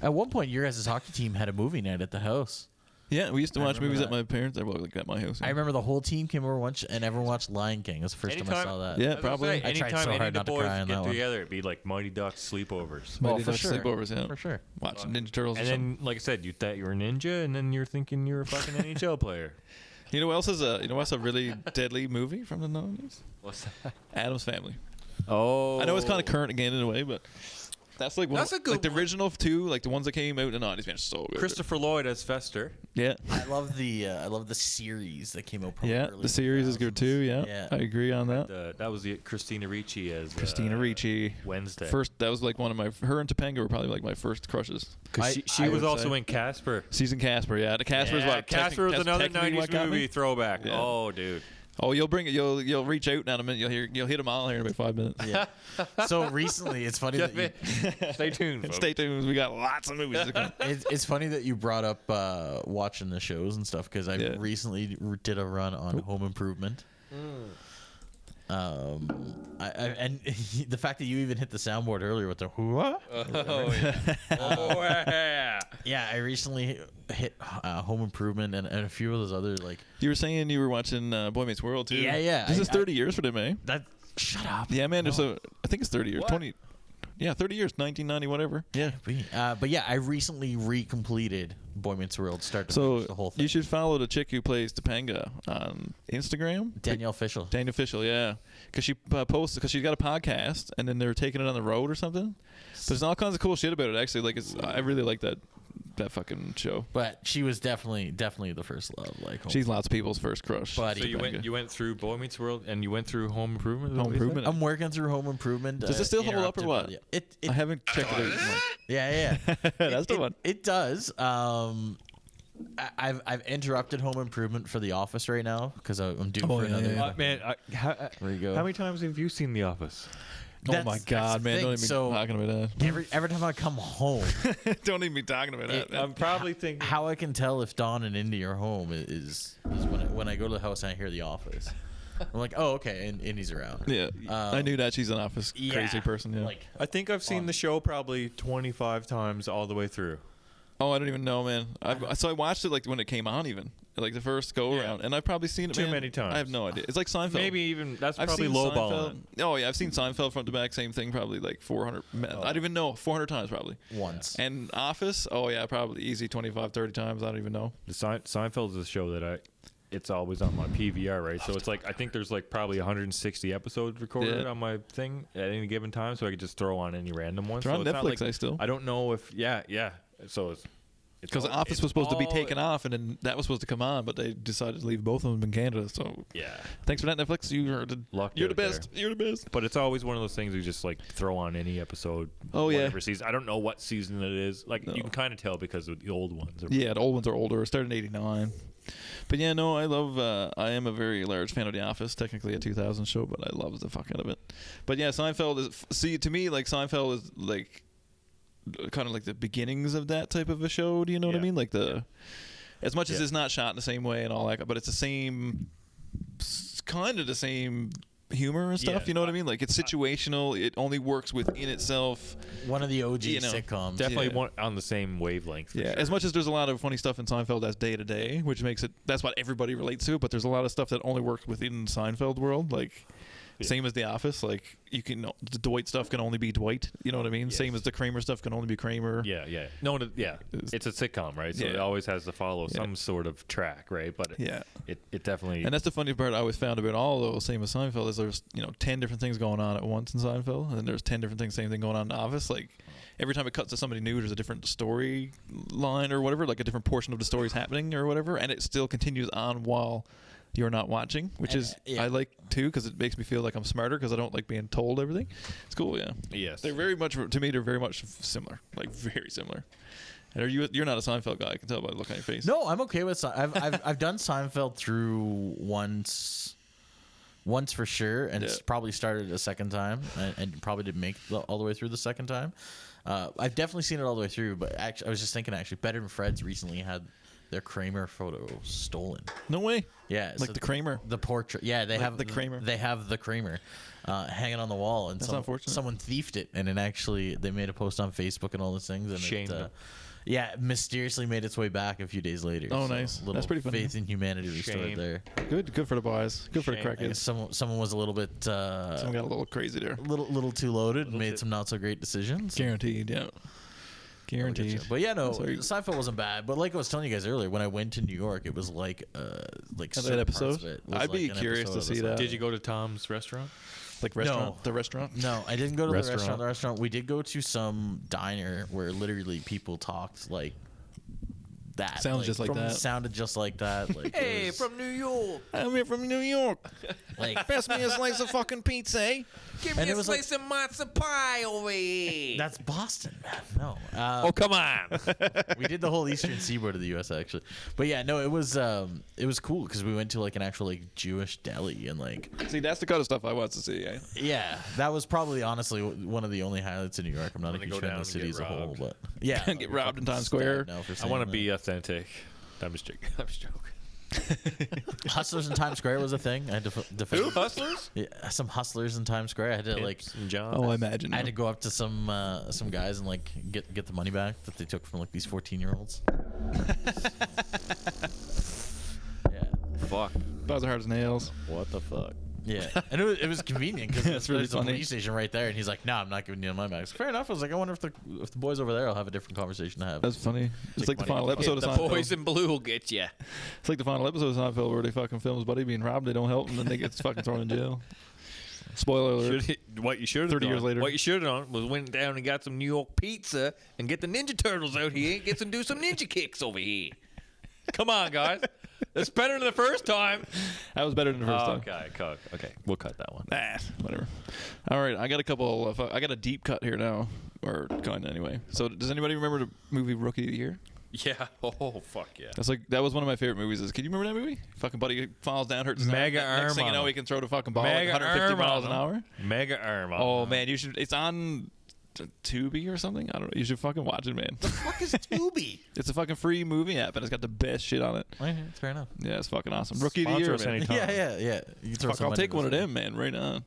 At one point, your guys' hockey team had a movie night at the house. Yeah, we used to I watch remember movies at that. my parents. Well, like at my house. I remember the whole team came over once, and everyone watched Lion King. That's the first time I saw that. Yeah, As I probably. say, I tried anytime so any hard of the not to boys cry on get that one. together, it'd be like Mighty Ducks sleepovers. Mighty for Ducks sure. sleepovers, yeah. For sure. Watching Ninja Turtles or And something. then, like I said, you thought you were a ninja, and then you're thinking you're a fucking NHL player. You know what else is what's a really deadly movie from the 90s? What's that? Adam's Family. Oh, I know it's kind of current again in a way, but that's like one That's of, a good like the one. original 2, like the ones that came out in the 90s, man, so good. Christopher Lloyd as Fester. Yeah. I love the series that came out. Probably Yeah, early the series is good too. Yeah, Yeah. I agree on that. That was the Christina Ricci as Christina Ricci. Wednesday. First, that was like one of my. Her and Topanga were probably like my first crushes. because she I was would also say. in Casper. Season Casper, yeah. The Casper's Yeah, what? Casper was that's another technically what 90s got me. movie throwback. Yeah. Oh, dude. Oh, you'll bring it. You'll reach out in a minute. You'll hit them all here in about 5 minutes. Yeah. So recently, it's funny that you, Stay tuned. Folks. Stay tuned. We got lots of movies to come. it's funny that you brought up watching the shows and stuff because I recently did a run on Home Improvement. And the fact that you even hit the soundboard earlier with the what? Oh yeah. Yeah, I recently hit Home Improvement and a few of those other like. You were saying you were watching Boy Meets World too. Yeah. This is 30 years for them, eh? That shut up. Yeah, man. I think it's 30 years. 20. Yeah, 30 years. 1990, whatever. Yeah. But yeah, I recently recompleted Boy Meets World start to finish the whole thing. You should follow the chick who plays Topanga on Instagram. Danielle Fishel. Danielle Fishel, yeah, because she posted because she's got a podcast and then they're taking it on the road or something. But there's all kinds of cool shit about it. Actually, like I really like that fucking show. But she was definitely the first love. Like she's lots of people's first crush. Buddy. So you went through Boy Meets World and you went through Home Improvement. Home Improvement. I'm working through Home Improvement. Does it still hold up or what? It I haven't checked it out. Yeah. That's the one. It does. I've interrupted Home Improvement for The Office right now because I'm due for another. Man, There you go. how many times have you seen The Office? Oh my God, man! Don't even be talking about that. Every time I come home, Don't even be talking about that. I'm probably thinking. how I can tell if Dawn and Indy are home is when I go to the house and I hear The Office. I'm like, oh, okay, and Indy's around. Yeah, I knew that she's an office crazy person. Yeah. Like, I think I've seen the show probably 25 times all the way through. Oh, I don't even know, man. So I watched it like when it came on, even like the first go around, and I've probably seen it Too man, many times. I have no idea. It's like Seinfeld. Maybe even that's I've probably seen lowballing. Seinfeld. Oh yeah, I've seen Seinfeld front to back, same thing, probably like 400. I don't even know, 400 times probably. once. And Office, oh yeah, probably easy 25, 30 times. I don't even know. The Seinfeld is a show that it's always on my PVR, right? So it's like I think there's like probably 160 episodes recorded on my thing at any given time, so I could just throw on any random one. They're so on it's not Netflix, like, I still. I don't know if yeah. So it's Because all- Office it's was supposed to be all- taken off, and then that was supposed to come on, but they decided to leave both of them in Canada. So Yeah. thanks for that, Netflix. You're the Lucked out best. You're the best. But it's always one of those things you just like throw on any episode. Oh, yeah. whatever season. I don't know what season it is. Like No. you can kind of tell because of the old ones. Yeah, the old ones are older. It started in '89. But yeah, no, I love. I am a very large fan of The Office. Technically a 2000 show, but I love the fuck out of it. But yeah, Seinfeld is. See, to me, like Seinfeld is like kind of like the beginnings of that type of a show. Do you know what I Yeah. mean? Like as much as Yeah. it's not shot in the same way and all that, but it's the same, kind of the same humor and stuff. Yeah. You know what I mean? Like it's situational. It only works within itself. One of the OG You know, sitcoms. Definitely Yeah. one on the same wavelength. For Yeah, sure. as much as there's a lot of funny stuff in Seinfeld that's day to day, which makes it that's what everybody relates to. But there's a lot of stuff that only works within Seinfeld world, like same as The Office. Like you can the Dwight stuff can only be Dwight. You know what I mean? Yes. Same as the Kramer stuff can only be Kramer. Yeah. No, it's a sitcom, right? So Yeah. it always has to follow some sort of track, right? But Yeah. it definitely. And that's the funny part I always found about all those, same as Seinfeld, is there's 10 different things going on at once in Seinfeld, and then there's 10 different things, same thing going on in The Office. Like every time it cuts to somebody new, there's a different story line or whatever, like a different portion of the story's happening or whatever, and it still continues on while you're not watching, which And, is yeah. I like too because it makes me feel like I'm smarter because I don't like being told everything. It's cool, yeah. Yes. They're very much to me. They're very much similar, like very similar. And you're not a Seinfeld guy? I can tell by the look on your face. No, I'm okay with. I've done Seinfeld through once for sure, and it's Yeah. probably started a second time, and probably didn't make all the way through the second time. I've definitely seen it all the way through, but actually, I was just thinking, Better Than Fred's recently had their Kramer photo stolen. No way. Yeah, Like the Kramer. the portrait. Yeah, they Like have the Kramer. They have the Kramer hanging on the wall, and That's unfortunate. someone thieved it, and it actually they made a post on Facebook and all those things, and Shamed it, them. yeah, mysteriously made its way back a few days later. Oh, So, nice. Little That's pretty funny. faith in humanity restored Shame. there. Good for the boys. Good for the Shame. I guess crackheads. someone was a little bit Someone got a little crazy there. little too loaded and made some not so great decisions. Guaranteed, yeah. Guaranteed. But yeah, no, Sorry. Seinfeld wasn't bad. But like I was telling you guys earlier, when I went to New York, it was like that certain parts episode? of it was I'd be like an curious episode to of see the that. Did you go to Tom's restaurant? Like restaurant? No. The restaurant? No, I didn't go to Restaurant. the restaurant. We did go to some diner where literally people talked like that. Sounds just like that. Sounded just like that. Like it was- New York. I'm here from New York. Like, Pass me a slice of fucking pizza, eh? Give And it was like- of matzo pie over here. that's Boston, man. No. Oh, come on. We did the whole eastern seaboard of the U.S. actually, but yeah, no, it was cool because we went to like an actual like Jewish deli and like See, that's the kind of stuff I want to see. Eh? yeah, that was probably honestly one of the only highlights in New York. I'm not a Wanna huge go fan down of the and city get as a whole, robbed. but yeah, Get robbed in Times Square. I want to be authentic. I'm just joking. I'm just joking. Hustlers in Times Square was a thing. I had to defend. Who? Hustlers? Yeah, some hustlers in Times Square. I had to like. Pimps and John. Oh, I imagine. I had to go up to some guys and like get the money back that they took from like these 14-year-olds. Yeah, Fuck. That was hard as nails. What the fuck? yeah, and it was convenient because That's really there's a funny. police station right there, and he's like, "No, I'm not giving you my back." Fair enough. I was like, I wonder if the boys over there will have a different conversation to have. That's funny. It's like the money. final episode of The Seinfeld. boys in blue will get you. It's like the final episode of Seinfeld where they fucking film his buddy being robbed. They don't help him, and then they get fucking thrown in jail. Spoiler alert. What you should have 30 done. years later. What you should have done was went down and got some New York pizza and get the Ninja Turtles out here and get some do some ninja kicks over here. Come on, guys. That's better than the first time. That was better than the first time. Okay. We'll cut that one. Nah, whatever. All right, I got a couple. I got a deep cut here now, or kind of anyway. So, does anybody remember the movie Rookie of the Year? Yeah. Oh, fuck yeah. That was one of my favorite movies. Can you remember that movie? Fucking buddy falls down, hurts his Mega arm. Next thing you arm know, on he him. can throw the fucking ball like Mega 150 arm miles on an him. hour. Mega arm. Oh man, you should. It's on Tubi or something. I don't know. You should fucking watch it, man. fuck is Tubi? It's a fucking free movie app, and it's got the best shit on it. Okay, that's fair enough. Yeah, it's fucking awesome. Rookie of the Sponsor Year, us man. anytime. Yeah. You can throw Fuck, some I'll money take into one of this them, man. Right on.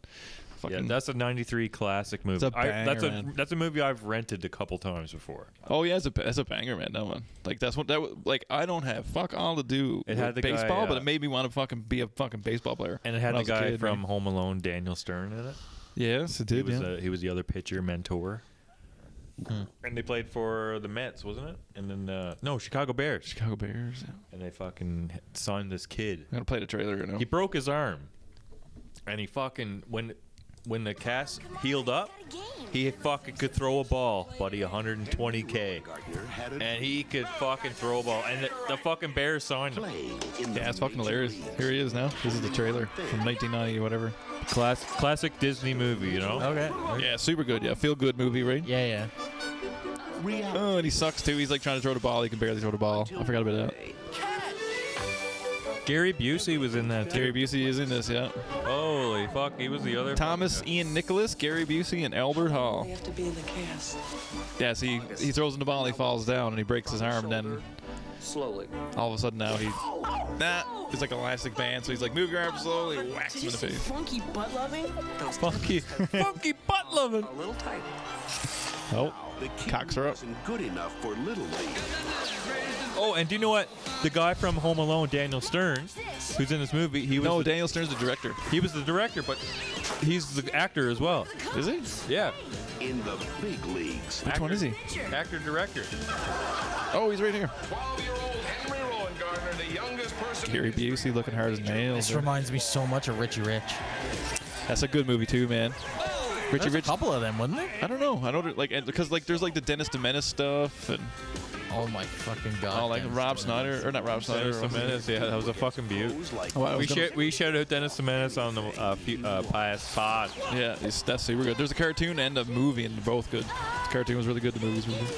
Yeah, Fucking. that's a '93 classic movie. It's a banger, man. That's a movie I've rented a couple times before. Oh yeah, it's a banger, man. That one, like like I don't have fuck all to do It had with the guy, baseball, but it made me want to fucking be a fucking baseball player. And it had when the I was a guy kid, from man. Home Alone, Daniel Stern, in it. Yes, it did. He was the other pitcher mentor. And they played for the Mets, wasn't it? And then no, Chicago Bears. Chicago Bears. Yeah. And they fucking signed this kid. I'm gonna play the trailer right now. He broke his arm, and he fucking when the cast healed up, he fucking could throw a ball, buddy, 120K, and he could fucking throw a ball, and the fucking Bears signed him. Yeah, it's fucking hilarious. Here he is now. This is the trailer from 1990 or whatever. Classic Disney movie, you know? Okay. Yeah, super good. Yeah, feel good movie, right? Yeah. Oh, and he sucks too. He's like trying to throw the ball. He can barely throw the ball. I forgot about that. Gary Busey was in that too. Gary Busey is in this, yeah. Holy fuck, he was the other. Thomas Ian Nicholas, Gary Busey, and Albert Hall. You have to be in the cast. Yeah, see, he throws in the ball, and he falls down, and he breaks his arm, and then Slowly. all of a sudden now he's like an elastic band, so he's like, move your arm slowly, whacks him in the face. Funky butt loving? funky butt loving. A little tight. Oh, cocks are up. Good enough for Little League. Oh, and do you know what? The guy from Home Alone, Daniel Stern, who's in this movie, he was No, Daniel Stern's the director. he was the director, but he's the actor as well. Is he? Yeah, In the big leagues. Which one is he? actor director. Oh, he's right here. Gary Busey looking hard as nails. This reminds me so much of Richie Rich. That's a good movie too, man. Richie There's a Rich. couple of them, wasn't there? I don't know. I don't like because like there's like the Dennis the Menace stuff and Oh my fucking god. oh like Dennis Rob the Snyder or not Rob Snyder. Dennis the Menace, yeah, that was a fucking beaut. Oh, I was gonna- We shouted out Dennis the Menace on the past pod. Yeah, that's super good. There's a cartoon and a movie, and they're both good. The cartoon was really good. The movie's really good.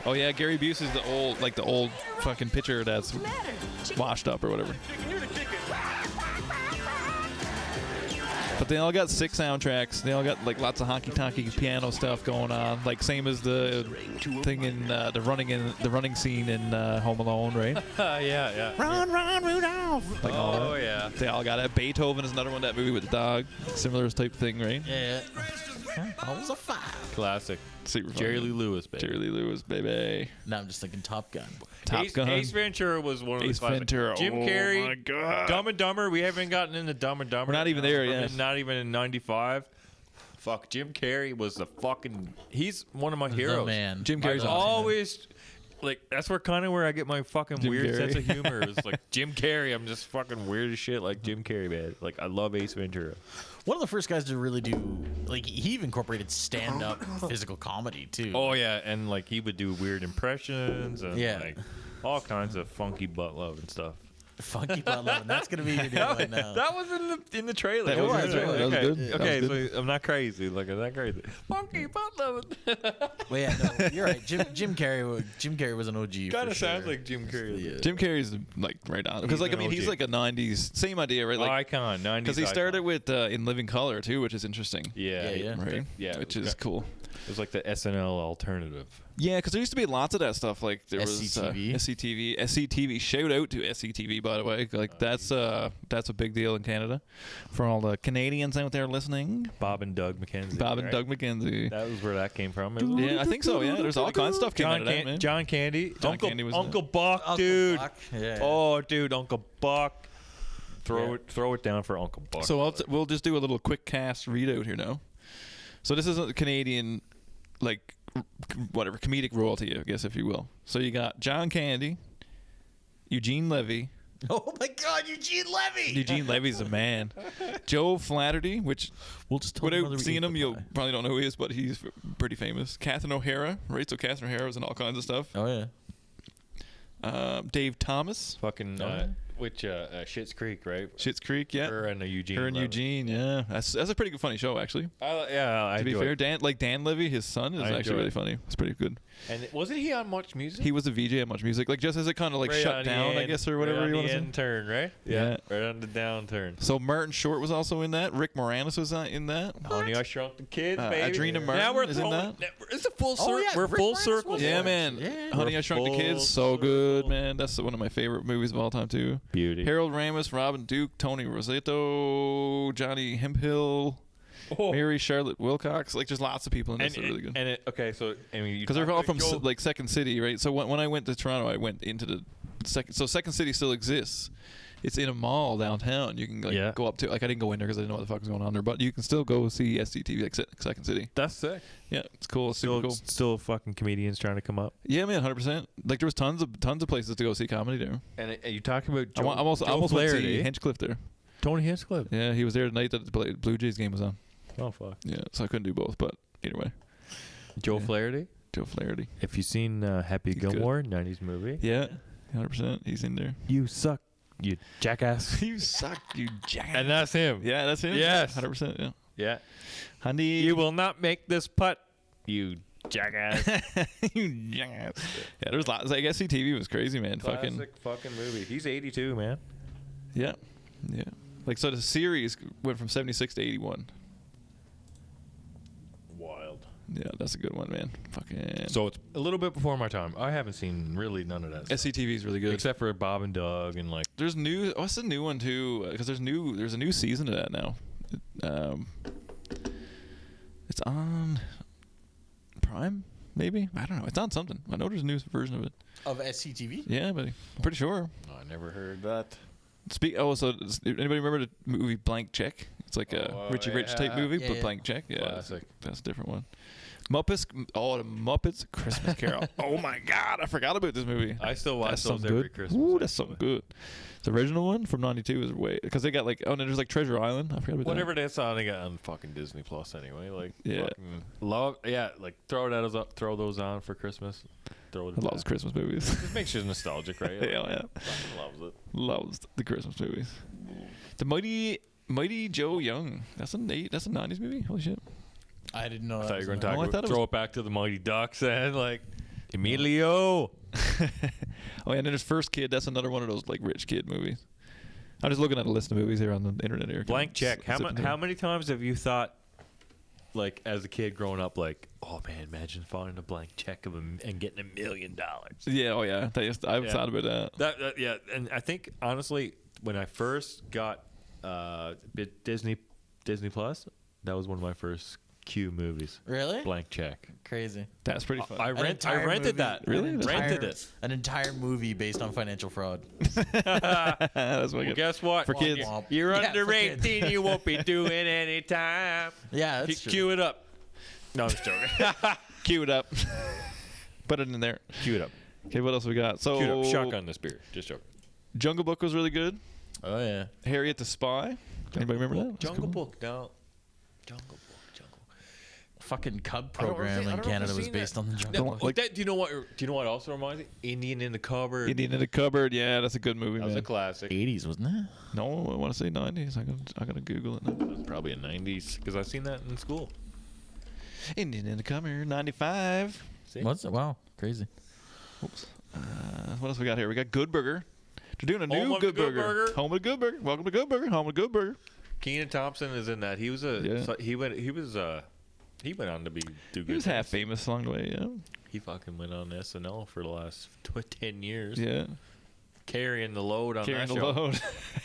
Oh yeah, Gary Busey's the old fucking pitcher that's washed up or whatever. But they all got 6 soundtracks. They all got like lots of honky-tonky piano stuff going on, like same as the thing in the running scene in Home Alone, right? Yeah. Run, Rudolph! Like all Oh that. yeah. They all got it. Beethoven is another one. That movie with the dog, similar type thing, right? Yeah. Balls of fire. Classic. Super fun. Jerry Lee Lewis, baby. Jerry Lee Lewis, baby. Now I'm just thinking Top Gun. Top Gun. Ace Ventura was one of Ace the classic. Ventura. Jim Oh Carrey. my God. Dumb and Dumber. We haven't gotten into Dumb and Dumber. We're not even there yet. Not even in '95. Fuck, Jim Carrey was the fucking. He's one of my heroes. The man. Jim Carrey's I've awesome, always. Like that's where I get my fucking Jim weird Carrey. sense of humor. It's like Jim Carrey. I'm just fucking weird as shit, like Jim Carrey, man. Like I love Ace Ventura. One of the first guys to really do, like, he even incorporated stand-up physical comedy too. Oh yeah, and like he would do weird impressions and Yeah. like all kinds of funky butt love and stuff. Funky Butt Lovin'. That's gonna be your new one now. That was in the trailer. That was in the trailer. That was Okay, good. That okay, was good. so I'm not crazy. Like I'm not crazy. Funky butt loving. Well, yeah, no, you're right. Jim Carrey was an OG. Kind for of sounds sure. like Jim Carrey. Yeah. Jim Carrey's like right on because He's like I an mean he's OG. like a '90s same idea right like Icon, 90s. because he started icon. with In Living Color too, which is interesting. Yeah, Yeah. Right. Yeah, Which it was is cool. It was like the SNL alternative. Yeah, because there used to be lots of that stuff. Like there was SCTV. SCTV. Shout out to SCTV, by the way. Like that's a big deal in Canada for all the Canadians out there listening. Bob and Doug McKenzie. Bob and right? Doug McKenzie. That was where that came from. isn't it? Yeah, I think so. Yeah, there's all kinds of stuff came out of that, man. John Candy. John Uncle, Candy was Uncle in Buck, Uncle dude. Buck. Yeah. Oh, dude, Uncle Buck. Throw it down for Uncle Buck. So we'll just do a little quick cast readout here now. So this is a Canadian, like whatever comedic royalty, I guess, if you will. So you got John Candy, Eugene Levy. Oh my God, Eugene Levy. Eugene Levy's a man. Joe Flaherty, which We'll just tell them whether without we seeing eat the him, you'll pie. probably don't know who he is, but he's pretty famous. Catherine O'Hara, right? So Catherine O'Hara was in all kinds of stuff. Oh yeah. Dave Thomas, fucking which Schitt's Creek, right? Schitt's Creek, yeah. Her and Eugene. Her and Levy. Eugene, yeah. That's a pretty good, funny show, actually. I To be enjoy fair, it. Dan Levy, his son, is I enjoy actually really it. funny. It's pretty good. And wasn't he on Much Music? He was a VJ at Much Music, like just as it kind of like Right shut on the down, I end- guess, or right whatever on you the want to say. end turn, right? Yeah. Right on the downturn. So Martin Short was also in that. Rick Moranis was in that. Honey, I Shrunk the Kids, baby. Adrena Martin Now we're is in throwing. that. It's a full circle. Oh, yeah, We're Rick full Moranis circle. was Yeah, in man. Yeah. Honey, I Shrunk the Kids, so good, man. That's one of my favorite movies of all time too. Beauty. Harold Ramis, Robin Duke, Tony Rosetto, Johnny Hemphill, Oh. Mary Charlotte Wilcox. Like, there's lots of people in this that are really good. Okay, so I mean, Because they're all from like Second City, right? So when I went to Toronto, I went into the second. So Second City still exists. It's in a mall downtown. You can like go up to. Like I didn't go in there because I didn't know what the fuck was going on there. But you can still go see SCTV like Second City. That's sick. Yeah, it's cool. It's super cool. Still fucking comedians trying to come up. Yeah, man, 100%. Like there was tons of places to go see comedy there. And you talking about I Joe, almost Joe went to see Flaherty. Hinchcliffe there. Tony Hinchcliffe. Yeah, he was there the night that the Blue Jays game was on. Oh fuck. Yeah, so I couldn't do both. But either way, Joe Yeah. Flaherty. Joe Flaherty. If you've seen Happy He's good. Gilmore, 90s movie. Yeah, 100%. He's in there. You suck, you jackass. You suck, you jack. And that's him. Yeah, that's him. Yes. 100%. Yeah. Yeah. Honey, You will not make this putt, you jackass. you jackass. Yeah, there's lots. Like SCTV was crazy, man. Fucking movie. He's 82, man. Yeah, yeah. Like so, the series went from 76 to 81. Wild. Yeah, that's a good one, man. Fucking. So it's a little bit before my time. I haven't seen really none of that. stuff. SCTV is really good. Except for Bob and Doug and like. There's new. What's the new one too? Because there's a new season of that now. It's on Prime, maybe. I don't know. It's on something. I know there's a new version of it. Of SCTV? Yeah, buddy. I'm pretty sure. I never heard that. So anybody remember the movie Blank Check? It's like a Oh, Richie Rich type movie, Yeah, but yeah. Blank Check. Yeah, Classic. that's a different one. Muppets. Oh, the Muppets Christmas Carol. Oh my God, I forgot about this movie. I still watch That's those something every good. Christmas. Ooh, that's something good. The original one from '92 is way because they got like and there's like Treasure Island. I forgot about Whatever that's on, they got on fucking Disney Plus anyway. Like, Yeah. fucking love, yeah, like throw those on for Christmas. Throw it. that. I love Christmas movies. Just makes you nostalgic, right? Yeah, yeah. Fucking loves it. Loves the Christmas movies. The Mighty Joe Young. That's a '90s movie. Holy shit. I didn't know. I that thought you was were going in to there. talk Oh, I about thought it throw was- it back to the Mighty Ducks and like Emilio. Oh yeah, and then his first kid. That's another one of those like rich kid movies. I'm just looking at a list of movies here on the internet here. Blank check. Zipping through. How many times have you thought, like as a kid growing up, like, oh man, imagine finding a blank check and getting $1 million. Yeah. Oh yeah. I've Yeah. thought about that. That yeah, and I think honestly, when I first got Disney Plus, that was one of my first Q movies. Really? Blank check. Crazy. That's pretty fun. I An rented entire movie- that. Really? an That's rented entire- it. An entire movie based on financial fraud. That's what Well, guess what? For kids. You're Yeah, under for kids. 18. You won't be doing any time. Yeah, that's true. Cue it up. No, I'm just joking. Cue it up. Put it in there. Cue it up. Okay, what else we got? So Cue it up. Shotgun this beer. Just joking. Jungle Book was really good. Oh yeah. Harriet the Spy. Anybody remember that? That's Jungle cool. Book. No. Jungle Book. Jungle. fucking Cub I don't program think- I in don't know if Canada I've was seen based that. on the No, Jungle. like that, do you know what? Do you know what also reminds me? Indian in the Cupboard. Indian in the Cupboard. Yeah, that's a good movie, That was man. a classic. 80s, wasn't it? No, I want to say 90s. I gotta Google it now. It was probably in '90s because I've seen that in school. Indian in the Cupboard, 95. See? Was it? Wow, crazy. Oops. What else we got here? We got Good Burger. They're doing a Home new of the Good Good Burger. Burger. Home of the Good Burger. Welcome to Good Burger. Home of Good Burger. Keenan Thompson is in that. He was a. Yeah. So he went on to do good. He was half things. famous along the way. Yeah. He fucking went on SNL for the last 10 years. Yeah. Carrying the load on Carrying that the show. load.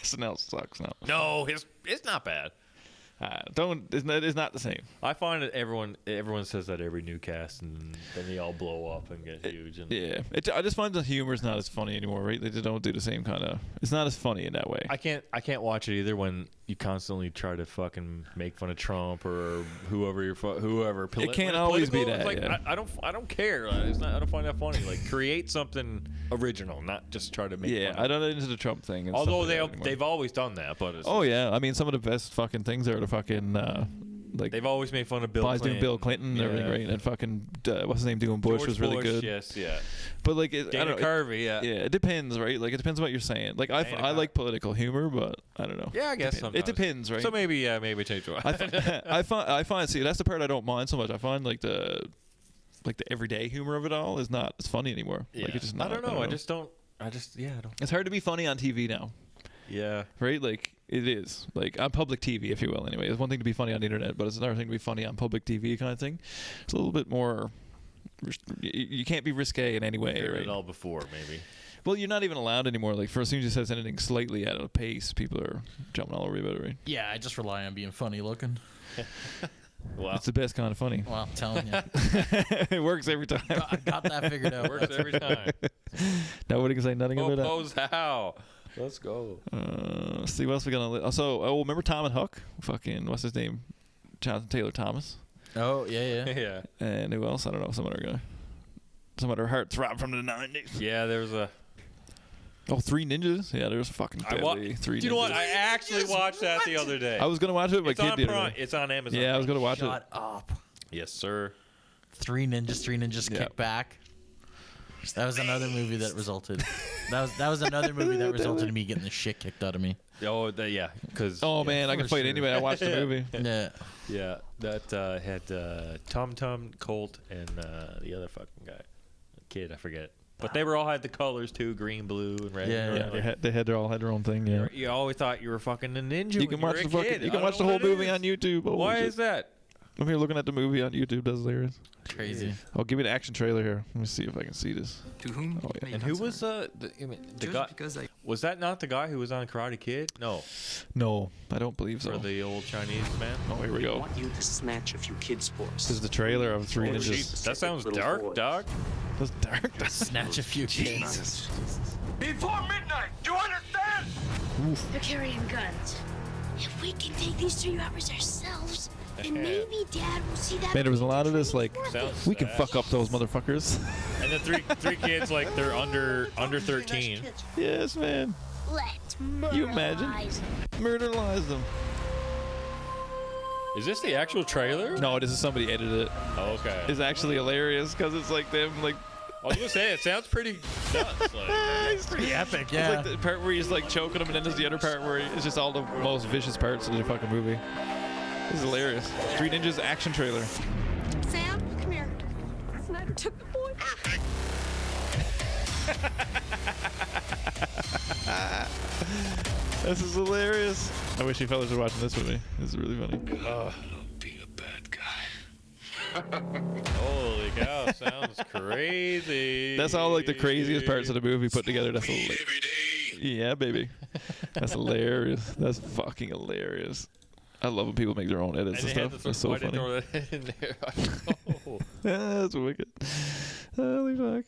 SNL sucks now. No, it's not bad. It's not the same. I find that everyone says that every new cast, and then they all blow up and get huge. And Yeah. I just find the humor's not as funny anymore, right? They just don't do the same kind of. It's not as funny in that way. I can't watch it either when you constantly try to fucking make fun of Trump or whoever whoever. It can't always be political, that, it's like, yeah. I don't care. It's not. I don't find that funny. Like create something original, not just try to make. Yeah, fun I of don't into the Trump thing. And Although stuff like that anymore. they've always done that, but it's, Oh yeah, I mean some of the best fucking things are the fucking like they've always made fun of Bill Biden's Clinton. doing Bill Clinton and everything, Yeah. right? And fucking what's his name doing Bush George was really Bush, good. Yes, yeah. But like I Dana don't know. Carvey, yeah. Yeah, it depends, right? Like it depends what you're saying. Like I Dana like political humor, but I don't know. Yeah, I guess It sometimes. depends, right? So maybe change one. I find see that's the part I don't mind so much. I find like the everyday humor of it all is not as funny anymore. Yeah. Like it's just I not, don't know. I don't. I don't. It's hard to be funny on TV now, Yeah. right? Like it is like on public TV, if you will. Anyway, it's one thing to be funny on the internet, but it's another thing to be funny on public TV, kind of thing. It's a little bit more. You can't be risque in any way, Heard right? it all before, maybe. Well, you're not even allowed anymore. Like for as soon as you says anything slightly out of pace, people are jumping all over you about it, right? Yeah, I just rely on being funny looking. Wow. It's the best kind of funny. Well, I'm telling you. It works every time. I got that figured out. Works every time. Nobody can say nothing about that. Popo's how? Let's go. Let's see what else we got on the list. Also, remember Tom and Huck? Fucking what's his name? Jonathan Taylor Thomas. Oh, yeah. Yeah. And who else? I don't know. Some other guy. Some other heartthrob from the 90s. Yeah, there was a. Oh, Three Ninjas. Yeah, there's fucking deadly Three Ninjas. Do you know what? I actually watched that the other day. I was gonna watch it, but It's kid on did Prime. it. It's on Amazon. Yeah, I was gonna watch Shut up. Yes, sir. Three Ninjas Yeah. Kick Back. That was another movie that resulted. That was another movie that resulted in me getting the shit kicked out of me. Oh, yeah. Because. it. Oh man, I can for fight sure. anyway. I watched the movie. Yeah. Yeah, that had Tum Tum, Colt, and the other fucking guy, kid, I forget. But they were all had the colors too, green, blue, and red. Yeah, Yeah, they all had their own thing. Yeah. You always thought you were fucking a ninja. You when can were watch a the fucking. kid. You I can don't watch the know whole what it movie is. on YouTube. Holy Why shit. is that? I'm here looking at the movie on YouTube. That's hilarious. Crazy. Oh, give me the action trailer here. Let me see if I can see this. To whom? Oh, yeah. And who was the guy? Because I Was that not the guy who was on Karate Kid? No, No, I don't believe so. for the old Chinese man. Oh, here we go. want you to snatch a few kids for us. This is the trailer of Three Oh, Ninjas. Jesus. That sounds Little dark, boy. dog. That's dark. Snatch a few kids. Before midnight, do you understand? They're carrying guns. If we can take these 3 hours ourselves, then maybe Dad will see that. Man, there was a lot of this like Sounds we can sad. fuck up those motherfuckers. And the three kids like they're under 13. Yes, man. Let's You imagine? murderize them. Murderize them. Is this the actual trailer? No, this is somebody edited it. Oh, okay. It's actually hilarious because it's like them like. I was gonna say it sounds pretty nuts. Like, It's pretty epic. yeah. It's like the part where he's like choking him, and then there's the other part where it's just all the most vicious parts of the fucking movie. This is hilarious. Three Ninjas action trailer. Sam, come here. Snyder took the boy. This is hilarious. I wish you fellas were watching this with me. This is really funny. holy cow, sounds crazy. That's all like the craziest parts of the movie put together. That's hilarious. Yeah, baby. That's hilarious. That's fucking hilarious. I love when people make their own edits And and they had stuff. to That's so why they funny. throw that in there? I don't know. That's wicked. Holy fuck.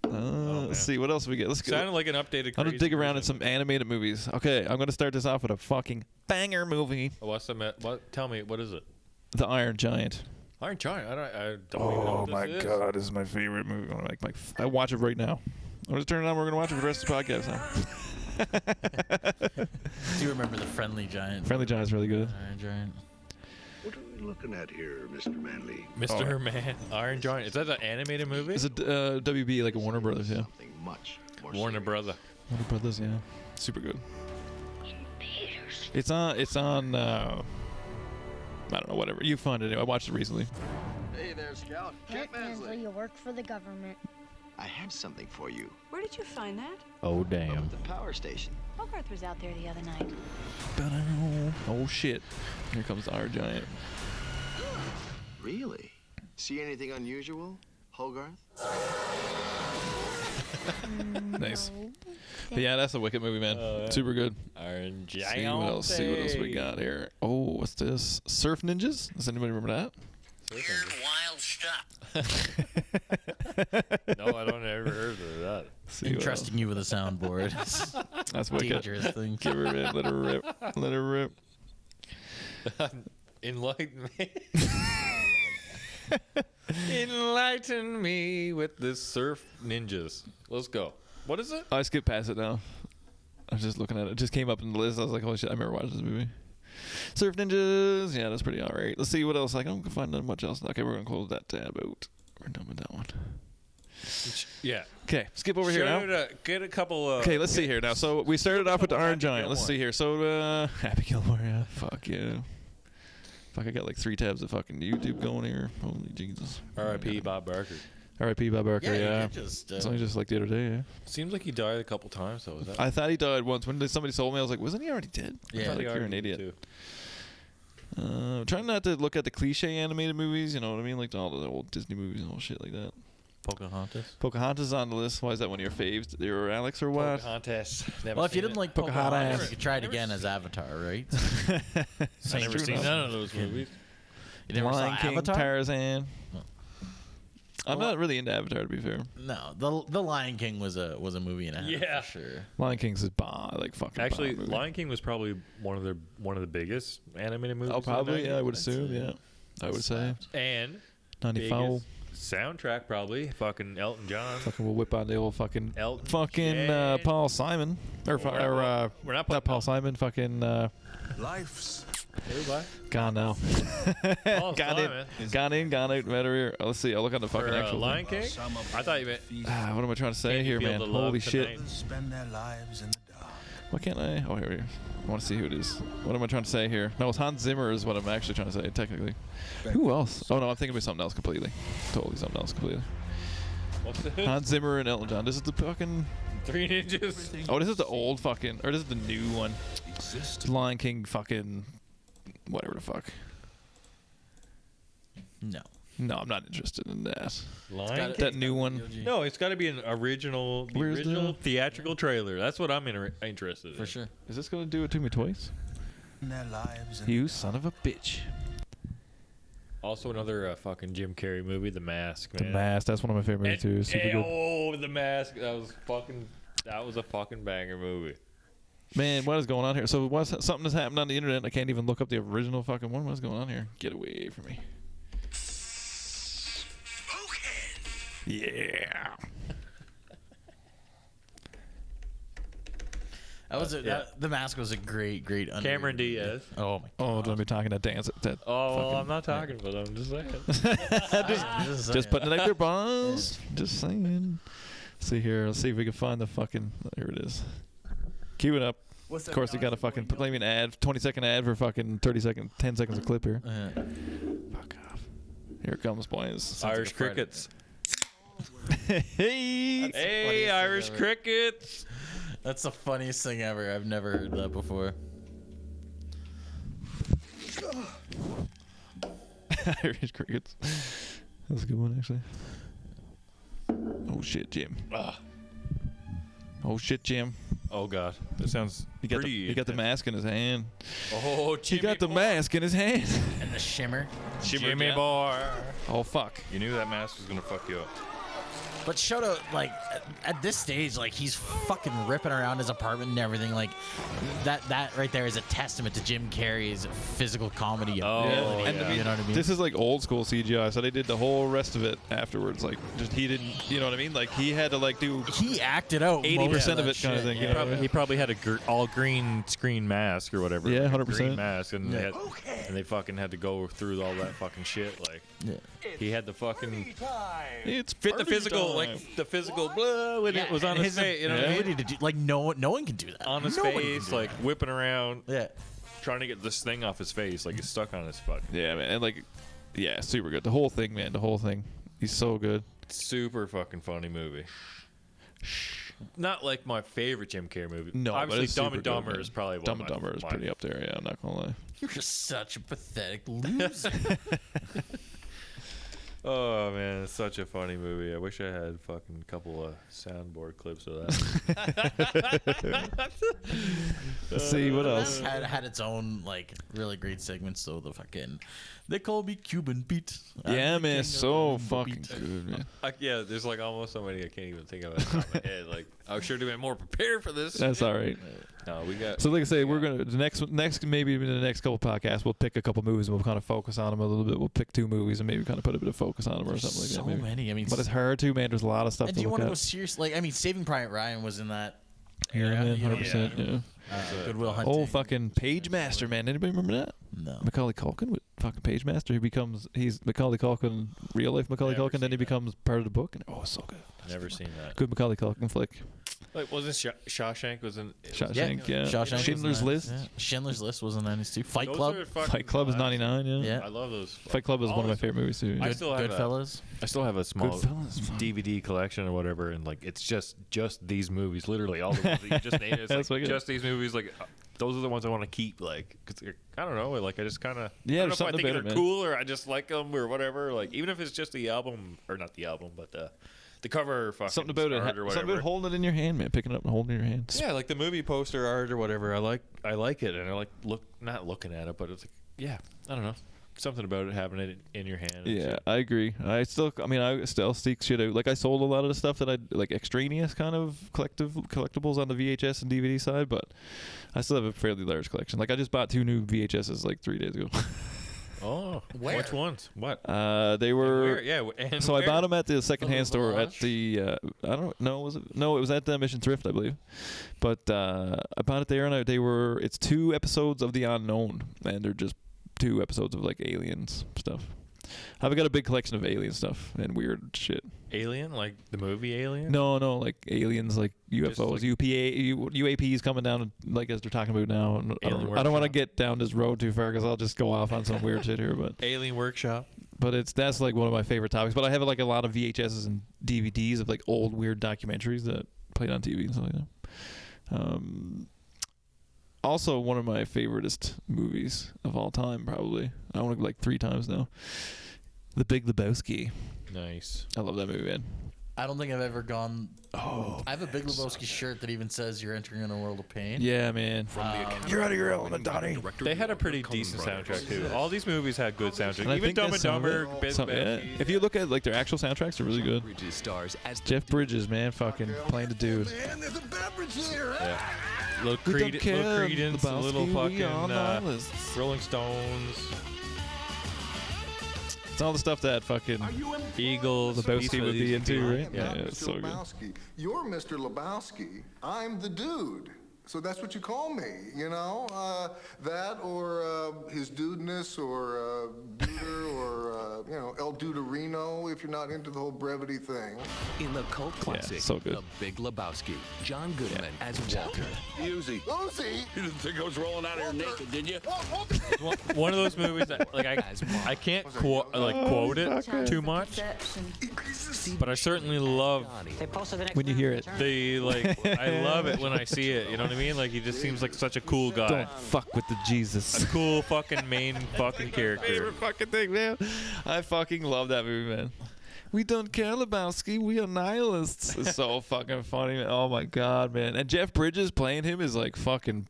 Let's see what else we get. Let's go. Sounded like an updated. I'm gonna crazy dig around in version. some animated movies. Okay, I'm gonna start this off with a fucking banger movie, What's the what? Tell me, what is it? The Iron Giant. Iron Giant. I don't even know what this is. this is my favorite movie. I watch it right now. I'm gonna turn it on. We're gonna watch it for the rest of the podcast now. Do you remember the Friendly Giant? Friendly Giant's really good. Iron Giant. What are we looking at here, Mr. Manley? Mr. Man, Iron Giant. Is that an animated movie? Is it WB like a Warner Brothers? Yeah. Something much more Warner Brother. Warner Brothers. Yeah. Super good. It's on. I don't know. Whatever. You find it. I watched it recently. Hey there, Scout. Kent Mansley, you work for the government. I have something for you. Where did you find that? Oh Up damn. at the power station. Hogarth was out there the other night. Oh shit! Here comes our giant. Really? See anything unusual, Hogarth? Nice. But yeah, that's a wicked movie, man. Super good. Iron Giant. See what else? See what else we got here. Oh, what's this? Surf Ninjas? Does anybody remember that? Wild stuff. No, I don't ever heard of that. See what Entrusting you with a soundboard. else. That's wicked. Dangerous thing. Give her a minute. Let her rip. Let her rip. Enlighten me. Enlighten me with the Surf Ninjas. Let's go. What is it? I skipped past it now. I was just looking at it. It just came up in the list. I was like, holy shit, I remember watching this movie. Surf Ninjas. Yeah, that's pretty alright. Let's see what else. I don't find that much else. Okay, we're going to close that tab out. We're done with that one. Yeah. Okay, skip over here now. Get a couple. Okay, let's see here now. So we started off with the Iron Giant. Let's see here. So Happy Gilmore, yeah. Fuck yeah. Fuck, I got like 3 tabs of fucking YouTube going here. Holy Jesus. R.I.P. Bob Barker. R.I.P. Bob Barker, yeah. You could just, It's only just like the other day, yeah. Seems like he died a couple times, though. Is that? I thought he died once. When somebody told me, I was like, wasn't he already dead? I Yeah. thought, like, you're an idiot. Trying not to look at the cliche animated movies, you know what I mean? Like all the old Disney movies and all shit like that. Pocahontas. Pocahontas on the list. Why is that one of your faves? You're Alex or what? Pocahontas. Well, if you didn't like Pocahontas. Pocahontas, you could try it again as Avatar, right? I've never true seen enough. none of those movies. You never saw Lion King, Avatar? Tarzan. I'm not really into Avatar, to be fair. No, the Lion King was a movie and a half. Yeah. For sure. Lion King's is bomb, like fucking. Actually, bomb movie. Lion King was probably one of the biggest animated movies. Oh, of the probably. 90s. Yeah, I would assume. Yeah, I would say. And 94. biggest soundtrack probably fucking Elton John. Fucking, we'll whip on the old fucking. Elton Fucking John. Paul Simon. Or We're not not Paul Simon. Fucking. Life's Everybody. Gone now. Paul Gone Simon. in. Gone in. Gone out. Matter here. Let's see. I'll look on the fucking For, actual. Lion thing. King. I thought you meant. What am I trying to say Can You here, Feel man? the Love Holy shit. Tonight? spend their lives in the dark. Why can't I? Oh, here we go. I want to see who it is. What am I trying to say here? No, it's Hans Zimmer is what I'm actually trying to say, technically. Who else? Oh, no, I'm thinking of something else completely. Totally something else completely. What's the Hans Zimmer and Elton John. This is the fucking... Three Ninjas? Oh, this is the old fucking... Or this is the new one. Lion King fucking... Whatever the fuck. No. No, I'm not interested in that. Lion King? That new one. No, it's got to be an original, the Where's original the- theatrical trailer. That's what I'm interested in. For sure. Is this going to do it to me twice? Their lives in You son of a bitch. Also, another fucking Jim Carrey movie, The Mask. The Man. Mask. That's one of my favorite movies, too. Super good. Oh, The Mask. That was a fucking banger movie. Man, what is going on here? So something has happened on the internet. I can't even look up the original fucking one. What's going on here? Get away from me. Yeah. That was The Mask was a great underrated Cameron movie. Diaz. Oh my. Oh, don't be talking to dance. That Oh, well, fucking- I'm not talking, but I'm just saying. just putting it out there, boss. Just saying. See here. Let's see if we can find the fucking. Here it is. Cue it up. Of course, we got a fucking play me an ad, 20-second ad for fucking 10 seconds of clip here. Fuck off. Here it comes, boys. Irish Crickets. Hey. Hey, Irish Crickets. That's the funniest thing ever. I've never heard that before. Irish Crickets. That's a good one, actually. Oh shit, Jim. Oh shit, Jim. Oh god, that sounds He got pretty. he got the mask in his hand. Oh, He got the mask in his hand. And the shimmer. Jimmy boy. Oh fuck. You knew that mask was gonna fuck you up. But shout out, like, at this stage, like, he's fucking ripping around his apartment and everything. Like, that right there is a testament to Jim Carrey's physical comedy ability. And I mean, you know what I mean? This is like old school CGI, so they did the whole rest of it afterwards. Like, just he didn't, you know what I mean? Like, he had to like do He acted out 80% of it, kind of thing. He You know? he probably had a all green screen mask or whatever. Yeah, like a 100%. green mask, and they fucking had to go through all that fucking shit. Like, he had the fucking It's fit the party physical, time. like the physical blah when it was on and his face. You know what I mean? ability to do, like, no one can do that. On his Nobody can face, do like that. whipping around, Yeah. trying to get this thing off his face, like it's stuck on his foot. Yeah, man, and like, yeah, super good. The whole thing, man, the whole thing. He's so good. Super fucking funny movie. Not like my favorite Jim Carrey movie. No, but obviously it's Dumb super and good, Dumber man. is probably Dumb and Dumber is pretty up there. Yeah, I'm not gonna lie. You're just such a pathetic loser. Oh man, it's such a funny movie. I wish I had a fucking couple of soundboard clips of that. Let's see what else. had its own like really great segments though. The fucking they call me Cuban Pete. Yeah, I'm the man, king so of the fucking beat. good, man. Yeah, there's like almost so many I can't even think of it off the top of my head. Like I should have been more prepared for this. That's all right. No, we got. So, like I say, we're gonna the next maybe in the next couple podcasts, we'll pick a couple movies and we'll kind of focus on them a little bit. We'll pick 2 movies and maybe kind of put a bit of focus on them or something like So that. Maybe. many. I mean, But it's hard too, man. There's a lot of stuff and to do you look want to at. go serious? Like, I mean, Saving Private Ryan was in that. Yeah, era, man, you know? 100%. Yeah. Goodwill Hunting. Oh, fucking Page Master, man. Anybody remember that? No. Macaulay Culkin with fucking Page Master. He's Macaulay Culkin, real life Macaulay Never Culkin. Then he seen that. becomes part of the book, and so good. Never seen that. Good Macaulay Culkin flick. Like, wasn't Shawshank was in? Shawshank, yeah. Shawshank Schindler's was List. yeah. Schindler's List was in 92. Fight Those Club. are fucking Fight Club is classics. 99. Yeah. Yeah. I love those. Fight Club is all one of my those- favorite movies too. I Yeah. still have Goodfellas. I still have a small Goodfellas is fun. DVD collection or whatever, and like it's just these movies, literally all the ones that you just named. It's That's like wicked. just these movies. Like those are the ones I want to keep. Like, cause I don't know. Like I just kind of Yeah, I there's don't know if I something think about they're it, man. cool or I just like them or whatever. Like even if it's just the album or not the album, but the cover fucking Something about it. art or Something whatever. about holding it in your hand, man. Picking it up and holding it in your hand. Yeah, like the movie poster art or whatever. I like it, and I like not looking at it, but it's like I don't know, something about it having it in your hand. and Yeah, shit. I agree. I still seek shit out. Like I sold a lot of the stuff that I like extraneous kind of collectibles on the VHS and DVD side, but I still have a fairly large collection. Like I just bought 2 new VHSs like 3 days ago. Oh, Where? which ones? What? They were. Where? Yeah, and So I where? bought them at the secondhand the store at Melange? the I don't know, was it? No, it was at the Mission Thrift, I believe. But I bought it there, and it's 2 episodes of The Unknown, and they're just 2 episodes of like aliens stuff. I've got a big collection of alien stuff and weird shit. Alien, like the movie Alien. No, like aliens, like UFOs, like- UAPs coming down, like as they're talking about now. And I Alien don't want to Workshop. get down this road too far because I'll just go off on some weird shit here. But Alien Workshop. that's like one of my favorite topics. But I have like a lot of VHSs and DVDs of like old weird documentaries that played on TV and stuff like that. Also, one of my favoriteest movies of all time, probably. I want to go like 3 times now. The Big Lebowski. Nice. I love that movie, man. I don't think I've ever gone. Oh, I have a Big Lebowski shirt that even says "You're entering in a world of pain." Yeah, man. You're out of your element, Donnie. They had a pretty decent soundtrack too. All these movies had good soundtracks. And I Even think Dumb that's and some of Dumber. it. Big Yeah. Lebowski. If you look at like their actual soundtracks, they're really good. Bridges stars as Jeff Bridges, man, fucking playing the dude. Man, there's a beverage here. Yeah. Little We don't Creed, care, little Credence, a Lebowski, little we fucking are nihilists. Rolling Stones, It's all the stuff that fucking Eagles. Lebowski would be into, I right? am Yeah, not it's Mr. so good. Lebowski. You're Mr. Lebowski. I'm the dude. So that's what you call me, you know? That or his dudeness or Duder or, El Duderino if you're not into the whole brevity thing. in the cult classic, so good. The Big Lebowski. John Goodman as Walter. Uzi. Uzi? You didn't think I was rolling out of here naked, did you? One of those movies that like I can't quote it too much, but I certainly love When you hear it. the like. I love it when I see it. You know what I mean? Like he just seems like such a cool guy. Don't fuck with the Jesus. A cool fucking main fucking character. Favorite fucking thing, man. I fucking love that movie, man. We don't care, Lebowski. We are nihilists. It's so fucking funny, man. Oh my god, man. And Jeff Bridges playing him is like fucking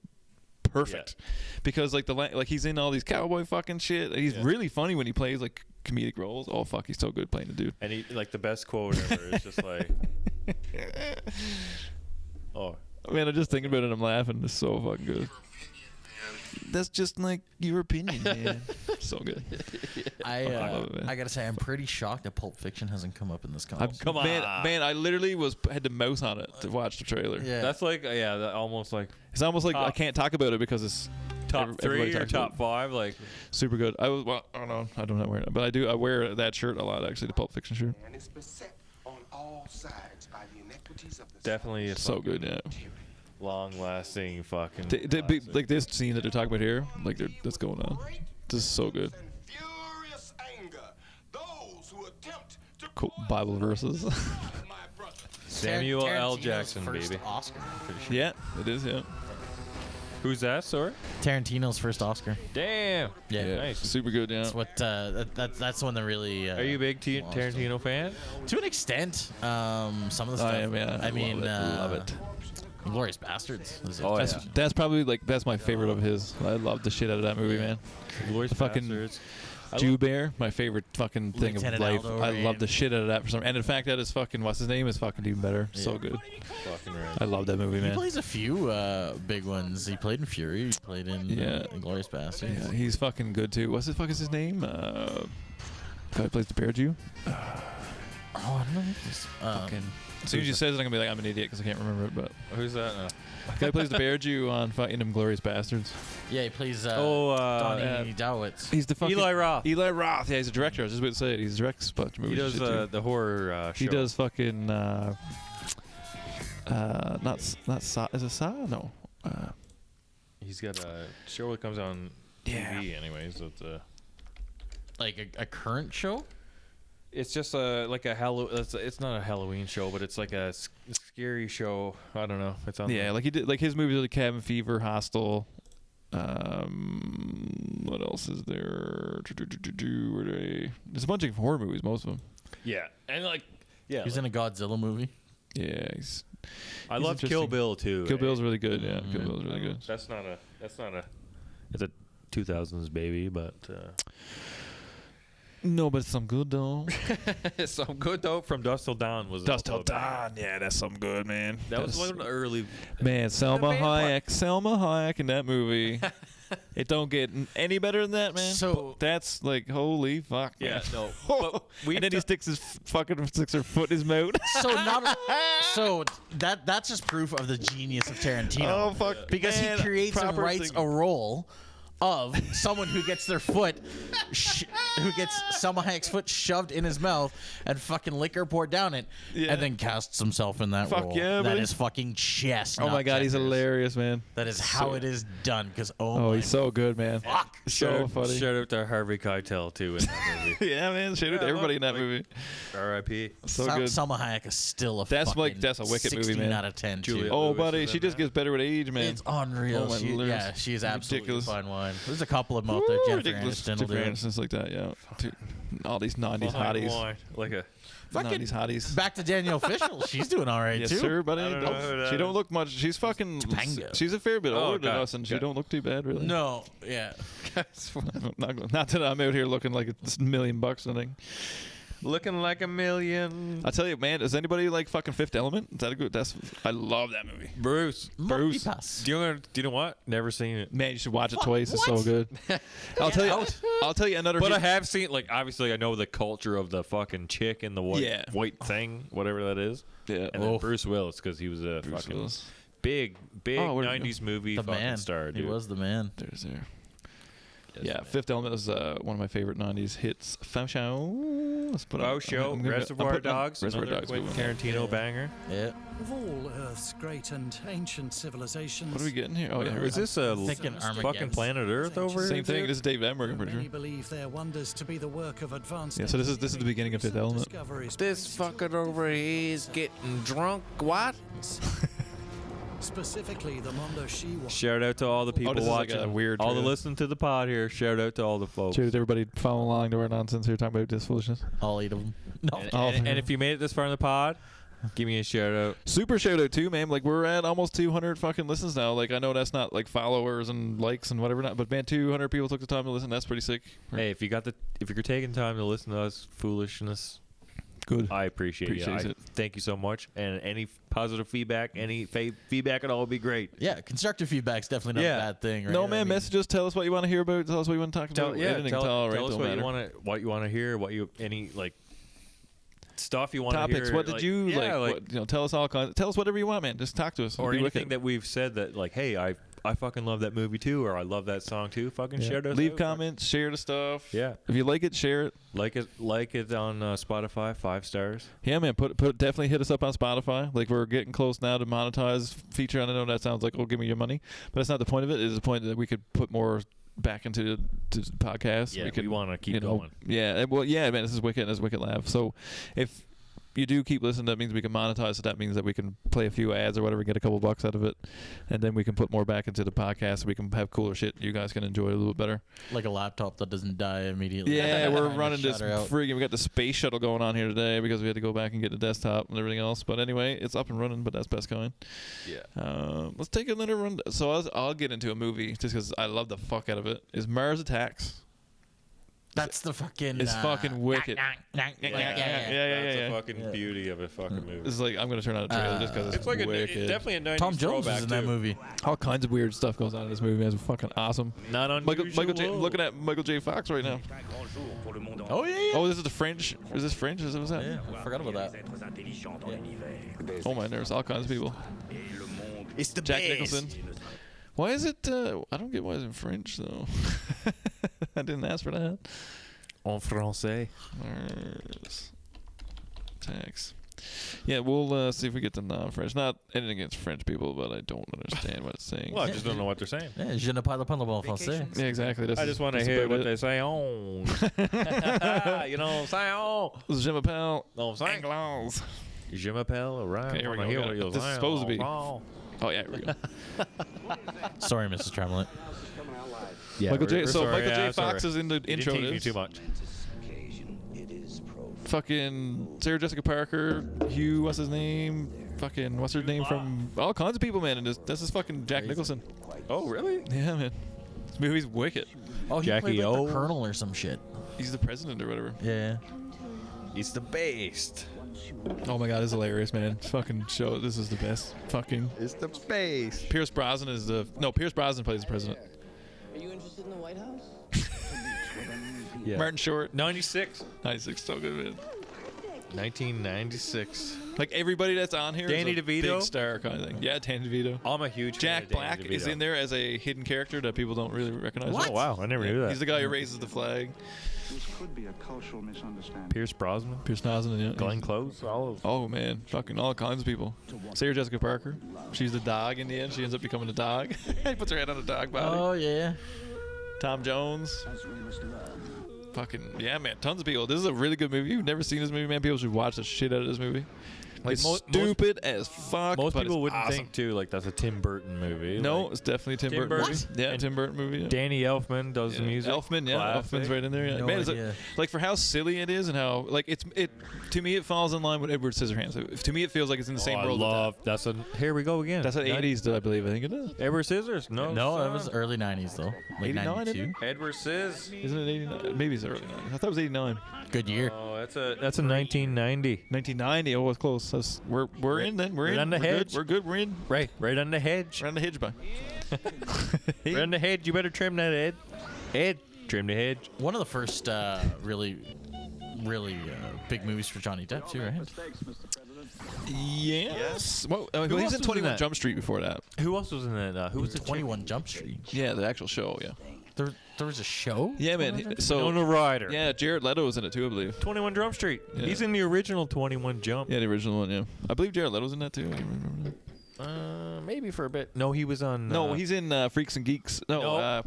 perfect, because like he's in all these cowboy fucking shit. And he's really funny when he plays like comedic roles. Oh fuck, he's so good playing the dude. And he like the best quote ever is just like, "Oh man, I'm just thinking about it. I'm laughing. It's so fucking good. That's just like your opinion, man. So good. I love it, man. I gotta say, I'm pretty shocked that Pulp Fiction hasn't come up in this conversation. come on, man, I literally had to mouse on it to watch the trailer. Yeah. That's like that almost like It's almost like I can't talk about it because it's top everybody 3 or talks about top it. 5. Like Super good. I don't know. I don't know wear it, but I wear that shirt a lot actually. The Pulp Fiction shirt. And it's beset on all sides by the inequities of the definitely a So good, yeah. long-lasting fucking. Like this scene that they're talking about here, like that's going on. This is so good. furious anger. Those who attempt to Cool Bible verses. Samuel L. Tarantino's Jackson, first baby. Oscar. I'm pretty sure. Yeah, it is. Yeah. Who's that? Sorry. Tarantino's first Oscar. Damn. Yeah. Nice. Super good. Yeah. That's what. That's the one that really. Are you a big Tarantino fan? To an extent. Some of the stuff. I am. Yeah. I mean, love it. Glorious Bastards. Oh, That's probably that's my favorite of his. I love the shit out of that movie, man. Glorious fucking Bastards. Jew Bear, my favorite fucking thing Lieutenant of life. Aldo I Rain. love the shit out of that for some. And in fact, that is fucking what's his name is fucking even better. So Yeah. good. Fucking rad. I love that movie, He man. plays a few big ones. He played in Fury. He played in Glorious Bastards. Yeah, he's fucking good too. What's the fuck is his name? Guy who plays the bear Jew. Oh, I don't know. Fucking. As soon as you says it, I'm gonna be like, I'm an idiot because I can't remember it. But Who's that? guy who plays the bear Jew on fucking them Glorious Bastards. Yeah, he plays Donnie Dowitz. He's the fucking Eli Roth. Eli Roth. Yeah, he's a director. I was just about to say it. He's a director of a bunch of He movies. does and shit, too. the horror show. He does fucking not Saw. Is it Saw? No. He's got a show that comes on TV, anyways. So it's Like a current show? It's just like a It's not a Halloween show, but it's like a scary show. I don't know. It's on. Yeah, like he did. Like his movies are like Cabin Fever, Hostel. What else is there? There's a bunch of horror movies. Most of them. Yeah, and like He was in a Godzilla movie. Yeah, I he's love Kill interesting. Bill too. Kill Bill's really good. Yeah, Kill Bill's really good. That's not a. It's a 2000s baby, but. No, but it's some good though. Some good though. From Dusk Till Dawn was. Dusk Till Dawn. Yeah, that's something good, man. That was one of the early. Man, Selma Hayek in that movie. It don't get any better than that, man. So that's like holy fuck. Yeah, man. no. But and then he sticks her foot in his mouth. So that's just proof of the genius of Tarantino. Oh fuck! Because man, he creates and proper writes thing. a role of someone who gets their foot, who gets Selma Hayek's foot shoved in his mouth and fucking liquor poured down it, and then casts himself in that Fuck role. yeah, That buddy. is fucking chest. Oh my god, he's hilarious, man. That is how it is done. Because my he's so good, man. fuck. So funny. Shout out to Harvey Keitel too in that movie. Yeah, man. Shout out to everybody in that movie. R.I.P. So good. Selma Hayek is still a That's fucking like that's a wicked 16 movie, man. out of 10. Julia too. Oh, Lewis buddy, is she in just that. gets better with age, man. It's unreal. Oh, my Lord. Yeah, she is absolutely Ridiculous. fine wine. There's a couple of them out there. Jennifer Ridiculous. Aniston will Jennifer do it. Aniston's like that, yeah. Dude, all these 90s hotties. Like a. Fucking 90s hotties. Back to Danielle Fishel. She's doing all right Yes, too. sir, buddy. I don't know who that She don't is. look much. She's fucking. Topanga. She's a fair bit Oh, older than God. us, and she Yeah. don't look too bad, really. No, yeah. not that I'm out here looking like it's $1 million or something. Looking like $1 million. I tell you, man, does anybody like fucking Fifth Element? Is that a good? I love that movie. Bruce. Bruce. Do you know what? Never seen it. Man, you should watch it twice. It's so good. I'll tell you another. But I have seen, like, obviously I know the culture of the fucking chick in the white thing, whatever that is. Yeah. And then Bruce Willis, because he was a Bruce fucking Willis. big Oh, where'd it 90s movie The fucking man. star, dude. He was the man. There's there. Yes, Yeah, man. Fifth Element is one of my favorite '90s hits. Faux show. Let's put Faux Show, Reservoir Dogs, Reservoir another Dogs. Quentin good one. Tarantino banger. Yeah. Of all Earth's great and ancient civilizations, What are we getting here? Oh yeah, here we Is go. this a Thinking fucking Armageddon. planet Earth over here? Same thing. dude? This is Dave Emmerich, I'm pretty many sure. believe their wonders to be the work of advanced. Yeah, so this is the beginning of Fifth Element. Discoveries This fucker over here is getting drunk. What? specifically the Mondo Shiwa. Shout out to all the people this is like watching. a weird all the trailer. listening to the pod here. Shout out to all the folks. Cheers, everybody following along to our nonsense here, talking about this foolishness. All 8 of them. No. And, All and, three. and if you made it this far in the pod, Give me a shout out. Super shout out too, man. Like we're at almost 200 fucking listens now. Like I know that's not like followers and likes and whatever, not, but man, 200 people took the time to listen. That's pretty sick. Hey, if you're taking time to listen to us foolishness, good. I appreciate it. Thank you so much. And any positive feedback, any feedback at all would be great. Yeah, constructive feedback's definitely not a bad thing, right? No, man, messages. Tell us what you want to hear about. Tell us what you want to talk about. Anything. Tell Right, us don't what matter. you want to hear. Any like stuff you want to hear. Topics. What did you like? Yeah, What, you know, tell us all kinds. Tell us whatever you want, man. Just talk to us. or We'll be anything wicked. that we've said that like, hey, I fucking love that movie too, or I love that song too. Fucking Yeah. share those. Leave out. comments. Share the stuff. Yeah. If you like it, share it. Like it on Spotify, 5 stars. Yeah, man. Put definitely hit us up on Spotify. Like we're getting close now to monetize feature. I know that sounds like, oh, give me your money, but that's not the point of it. It is the point that we could put more back into the podcast. Yeah, we we want to keep going. Yeah, well, yeah, man. This is wicked. This is Wicked Laugh. So if you do keep listening, that means we can monetize. So that means that we can play a few ads or whatever, get a couple bucks out of it, and then we can put more back into the podcast. So we can have cooler shit you guys can enjoy a little bit better. Like a laptop that doesn't die immediately. Yeah, we're Trying to running this shut her out. friggin'. We got the space shuttle going on here today because we had to go back and get the desktop and everything else. But anyway, it's up and running. But that's best going. Yeah. Let's take another run. So I'll get into a movie just because I love the fuck out of it. Is Mars Attacks? That's the fucking. It's fucking wicked. That's a fucking beauty of a fucking movie. It's like I'm gonna turn on a trailer just because it's like wicked. definitely a 90s Tom Jones throwback is in that too. movie. All kinds of weird stuff goes on in this movie. Man. It's fucking awesome. Not unusual. Michael J. Looking at Michael J. Fox right now. Oh yeah. Oh, this is the French. Is this French? Is that? Yeah, I forgot about that. Oh my, there's all kinds of people. It's the Jack Nicholson. Why is it? I don't get why it's in French though. I didn't ask for that. En français. Mars Attacks. Yeah, we'll see if we get the non-French. Not anything against French people, but I don't understand what it's saying. Well, I just don't know what they're saying. Yeah, je ne parle pas le bon français. Yeah, exactly. I just want to hear what they say on. You know, say on. Je m'appelle No, say. Anglais. Je m'appelle, right? Okay, here we Wanna go. hear We got what it. you're This is saying. supposed to be. Oh. Oh yeah, here we go. Sorry, Mrs. Tremlett. Yeah, Michael J. we're So sorry, Michael J. yeah, Fox sorry. is in the You intro. didn't to teach me this. too much. Fucking Sarah Jessica Parker, Hugh, what's his name? Fucking what's her name from all kinds of people, man. And this is fucking Jack Nicholson. Oh, really? Yeah, man. This movie's wicked. Oh, he Jackie played like O. the colonel or some shit. He's the president or whatever. Yeah. He's the best. Oh my god, it's hilarious, man. It's fucking show. This is the best. Fucking. It's the best. Pierce Brosnan is the Pierce Brosnan plays the president. Are you interested in the White House? Yeah. Martin Short. 96. 96, so good, man. 1996. Like everybody that's on here Danny is a DeVito? big star kind of thing. Yeah, Danny DeVito. I'm a huge fan Jack of Danny Black is DeVito. in there as a hidden character that people don't really recognize. Oh, wow. I never knew that. He's the guy who raises the flag. This could be a cultural misunderstanding. Pierce Brosnan. Pierce Brosnan, yeah. Glenn Close. All of Oh man, fucking all kinds of people. Sarah Jessica Parker. She's the dog in the end. She ends up becoming a dog. He puts her head on a dog body. Oh yeah. Tom Jones. Fucking yeah, man. Tons of people. This is a really good movie. You've never seen this movie, man. People should watch the shit out of this movie. Like it's stupid as fuck. Most but people it's wouldn't awesome. think too like that's a Tim Burton movie. No, Like, it's definitely a Tim Tim Burton Burton? movie. Yeah, And Tim Burton movie. Yeah. Danny Elfman does the music. Elfman, yeah, Classic. Elfman's right in there. Yeah, No man, it's idea. like for how silly it is and how like it to me it falls in line with Edward Scissorhands. To me, it feels like it's in the same I world. love that's a here we go again. That's an 80s, I believe. I think it is. Edward Scissors. No, No, that son. was early 90s though. Like 89, 92. Edward Sciss. Isn't it 89? Maybe it's early 90s. I thought it was 89. Good year. Oh, that's a 1990. 1990. Oh, it's close. We're in then. We're Right in. on the We're good. hedge. We're good. We're in. Right on the hedge. We're on the hedge, by. Right on the hedge. You better trim that head. Head. Trim the hedge. One of the first really big movies for Johnny Depp too, right? Yes. Well, Who he was else in was 21 in that? Jump Street before that. Who else was in that? Who was the 21 Jump Street? Yeah, the actual show. Yeah. There was a show? Yeah, man. So Winona Ryder. yeah, Jared Leto was in it too, I believe. 21 Jump Street. Yeah. He's in the original 21 Jump. Yeah, the original one. Yeah, I believe Jared Leto's in that too. I can't remember that. Maybe for a bit. No, he was on. No, he's in Freaks and Geeks. No,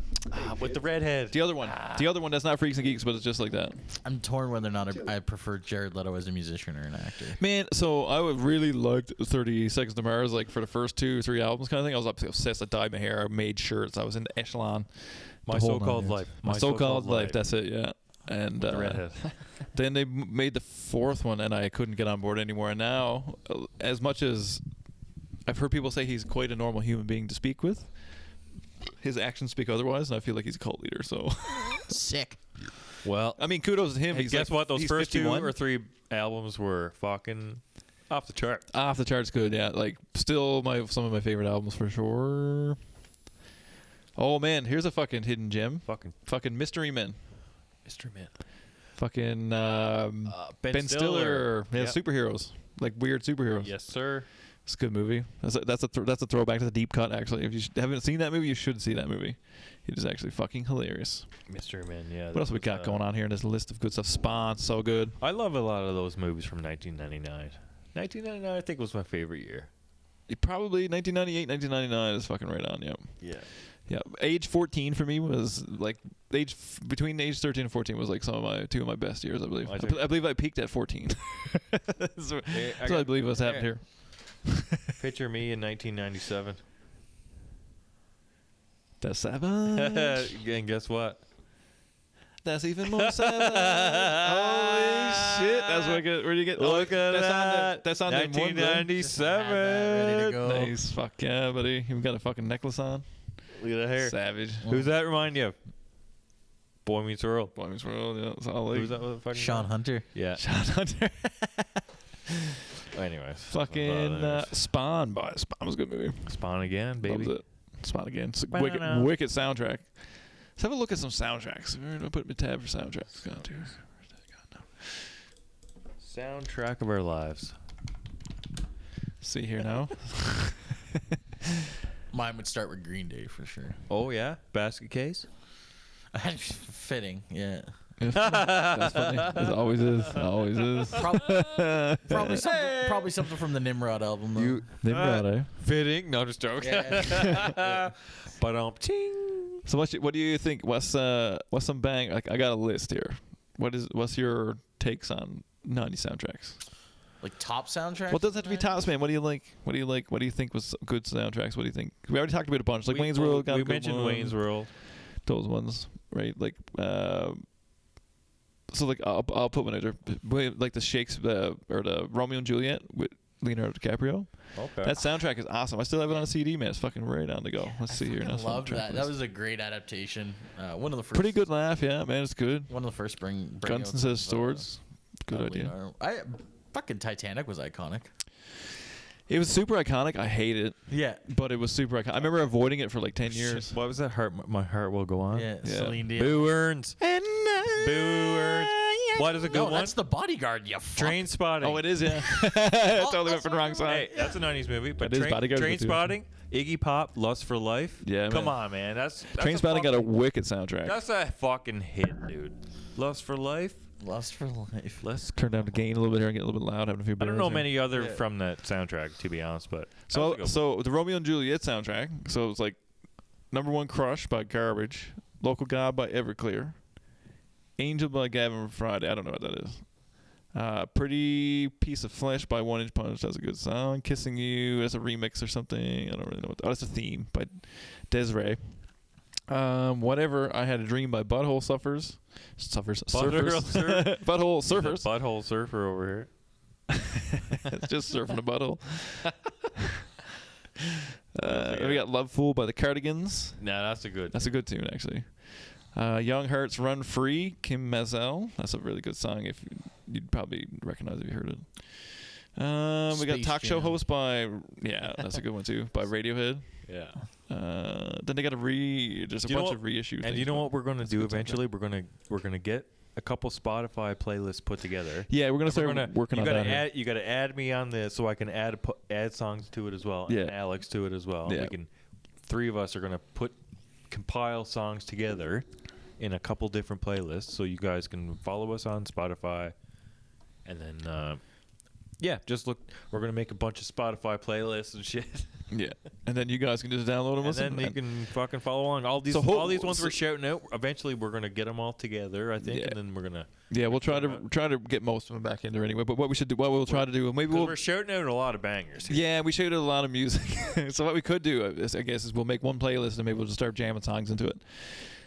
with the redhead. the other one. The other one that's not Freaks and Geeks, but it's just like that. I'm torn whether or not I prefer Jared Leto as a musician or an actor. Man, so I would really liked 30 Seconds to Mars, like for the first 2-3 albums kind of thing. I was obsessed. I dyed my hair. I made shirts. I was into Echelon. My The whole So-Called nine Life. yards. My So-Called Life. That's it, yeah. And The redhead. then they made the fourth one, and I couldn't get on board anymore. And now, as much as I've heard people say he's quite a normal human being to speak with, his actions speak otherwise, and I feel like he's a cult leader. So sick. Well, I mean, kudos to him. Hey, He's guess like, what? Those he's first 51. 2 or 3 albums were fucking off the chart. Off the charts, good. Yeah, like still some of my favorite albums for sure. Oh man, here's a fucking hidden gem. Fucking Mystery Men. Mystery Men. Fucking Ben Stiller. Yeah, Yep. superheroes, like weird superheroes. Yes, sir. It's a good movie. That's a throwback to the deep cut. Actually, if you haven't seen that movie, you should see that movie. It is actually fucking hilarious. Mystery Men, yeah. What else we got going on here in this list of good stuff? Spawn, so good. I love a lot of those movies from 1999. 1999, I think, was my favorite year. Probably 1998, 1999 is fucking right on. Yep. Yeah. Yeah. Age 14 for me was like between age 13 and 14 was like two of my best years. I believe. I believe I peaked at 14. That's what I believe was happened here. Picture me in 1997. That's savage. And guess what? That's even more savage. Holy shit! That's wicked. Where do you get? Look at that. That's on the 1997. Ready to go. Nice. Fuck yeah, buddy. You got a fucking necklace on. Look at that hair. Savage. Who's that remind you of? Boy Meets World. Boy Meets World. Yeah, that's all. Who's that motherfucker? Sean Hunter. Yeah. Sean Hunter. Anyways. Fucking Spawn, boy. Spawn was a good movie. Spawn again, baby. Loves it. Spawn again. It's a Spawn. wicked soundtrack. Let's have a look at some soundtracks. We're gonna put my tab for soundtracks. Go to. Soundtrack of our lives. See here now. Mine would start with Green Day for sure. Oh yeah, basket case. Fitting, yeah. That's funny. As it always is. Always is. Probably something from the Nimrod album. Though. Nimrod, eh? Fitting. No, just joking. Yeah. But ting. So what do you think? What's some bang? Like I got a list here. What's your takes on 90 soundtracks? Like top soundtracks? Well, it doesn't have to be tops, man. What do you like? What do you like? What do you think was good soundtracks? What do you think? We already talked about a bunch. Like Wayne's World. Got We a good mentioned one. Wayne's World. Those ones, right? Like, so like I'll put one out there. Like the Shakespeare or the Romeo and Juliet with Leonardo DiCaprio. Okay. That soundtrack is awesome. I still have it on a CD, man. It's fucking right on the go. Let's see here. I love that. That was a great adaptation. One of the first. Pretty good laugh, yeah, man. It's good. One of the first bring Guns and Says Swords. Good idea. Fucking Titanic was iconic. It was super iconic. I hate it. Yeah. But it was super iconic. I remember avoiding it for like 10 years. What was that? My heart will go on. Yeah. Celine Dion. Boo Earns. Boo Earns. What is a good No, one? that's The Bodyguard. You Train Spotting. Oh, it is, yeah. Totally went for the wrong side. Hey, that's a 90s movie. But That is Bodyguard Train too. Spotting, Iggy Pop, Lust for Life. Yeah, Come man. on, man. That's Train Spotting got a wicked soundtrack. That's a fucking hit, dude. Lust for Life. Lust for Life. Let's Turn down the gain a little bit here and get a little bit loud. Having a few I beers don't know here. many other from that soundtrack, to be honest, but So the Romeo and Juliet soundtrack. So it's like number one, Crush by Garbage, Local God by Everclear, Angel by Gavin Friday. I don't know what that is. Pretty Piece of Flesh by 1 Inch Punch. That's a good song. Kissing You. That's a remix or something. I don't really know what. That's a theme by Desiree. Whatever. I Had a Dream by Butthole Surfers. Surfers. Butthole Surfers. Butthole Surfer over here. It's just surfing a butthole. We got Love Fool by the Cardigans. Nah, that's a good. That's a good tune, actually. Young Hearts Run Free, Kim Mazel. That's a really good song. If you'd probably recognize if you heard it. We got Space Talk Show Jam. Host by that's a good one too, by Radiohead. Yeah. Then they got there's a bunch of reissued. And you know what we're gonna do eventually? We're gonna get a couple Spotify playlists put together. Yeah, we're gonna start working on that. Add, you gotta add me on this so I can add songs to it as well. Yeah. And Alex to it as well. Yeah. We can. 3 of us are gonna compile songs together in a couple different playlists, so you guys can follow us on Spotify, and then just look. We're gonna make a bunch of Spotify playlists and shit. Yeah, and then you guys can just download them. And then you can fucking follow along. All these ones we're shouting out. Eventually, we're gonna get them all together, I think, and then we're gonna. Yeah, we'll try to get most of them back in there anyway. But what we'll try to do, maybe we're shouting out a lot of bangers. Yeah, we shouted a lot of music. So what we could do, I guess, is we'll make one playlist and maybe we'll just start jamming songs into it.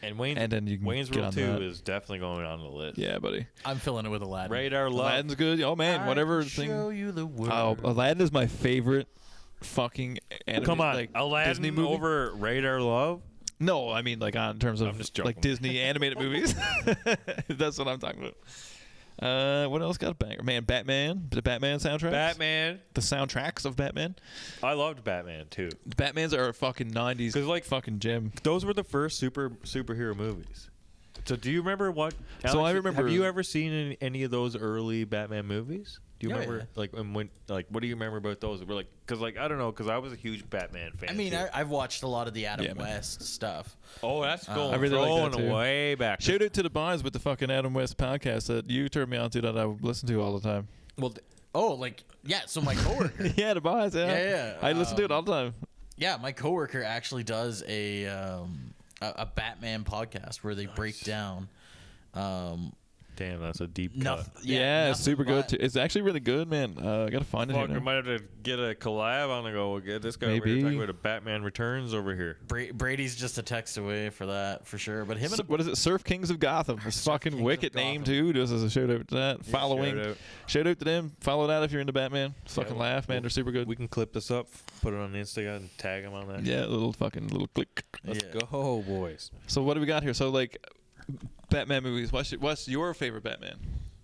And Wayne's, and then you can Wayne's get World on 2 that. is definitely going on the list. Yeah, buddy. I'm filling it with Aladdin. Radar Love. Aladdin's good. Oh man, whatever thing. Show you the world. Oh, Aladdin is my favorite fucking animated, Come on, like, Aladdin Disney movie. over Radar Love? No, I mean like on terms I'm of just joking. like Disney animated movies. That's what I'm talking about. What else got a banger? Man, Batman, the Batman soundtracks. Batman. The soundtracks of Batman. I loved Batman too. Batman's are a fucking 90s 'Cause, like, fucking gem. Those were the first superhero movies. So do you remember what? Alex, I remember- Have you ever seen any of those early Batman movies? Do you Oh, remember like and when what do you remember about those? We're like because I don't know because I was a huge Batman fan. I mean, too. I've watched a lot of the Adam Yeah, man. West stuff. Oh, that's going I really like throwing that too. way back. Shout out to the boys with the fucking Adam West podcast that you turned me on to that I listen to all the time. Well, So my coworker. Yeah, the boys. Yeah, Yeah. I listen to it all the time. Yeah, my coworker actually does a Batman podcast where they break down. Damn, that's a deep cut. Nothing, Yeah, it's nothing super good. but- Too. It's actually really good, man. I gotta find it Fuck, here I now. might have to get a collab on and go get this guy over Maybe. here talking about a Batman Returns over here. Brady's just a text away for that for sure. But him and What is it? Surf Kings of Gotham. It's fucking Kings of wicked name Gotham. too. Just as a shout out to that. Following. shout out. Shout out to them. Follow that if you're into Batman. Fucking laugh, man. They're super good. We can clip this up, put it on Instagram, and tag him on that. Yeah, little click. Let's go, boys. So what do we got here? So like, Batman movies. What's your favorite Batman?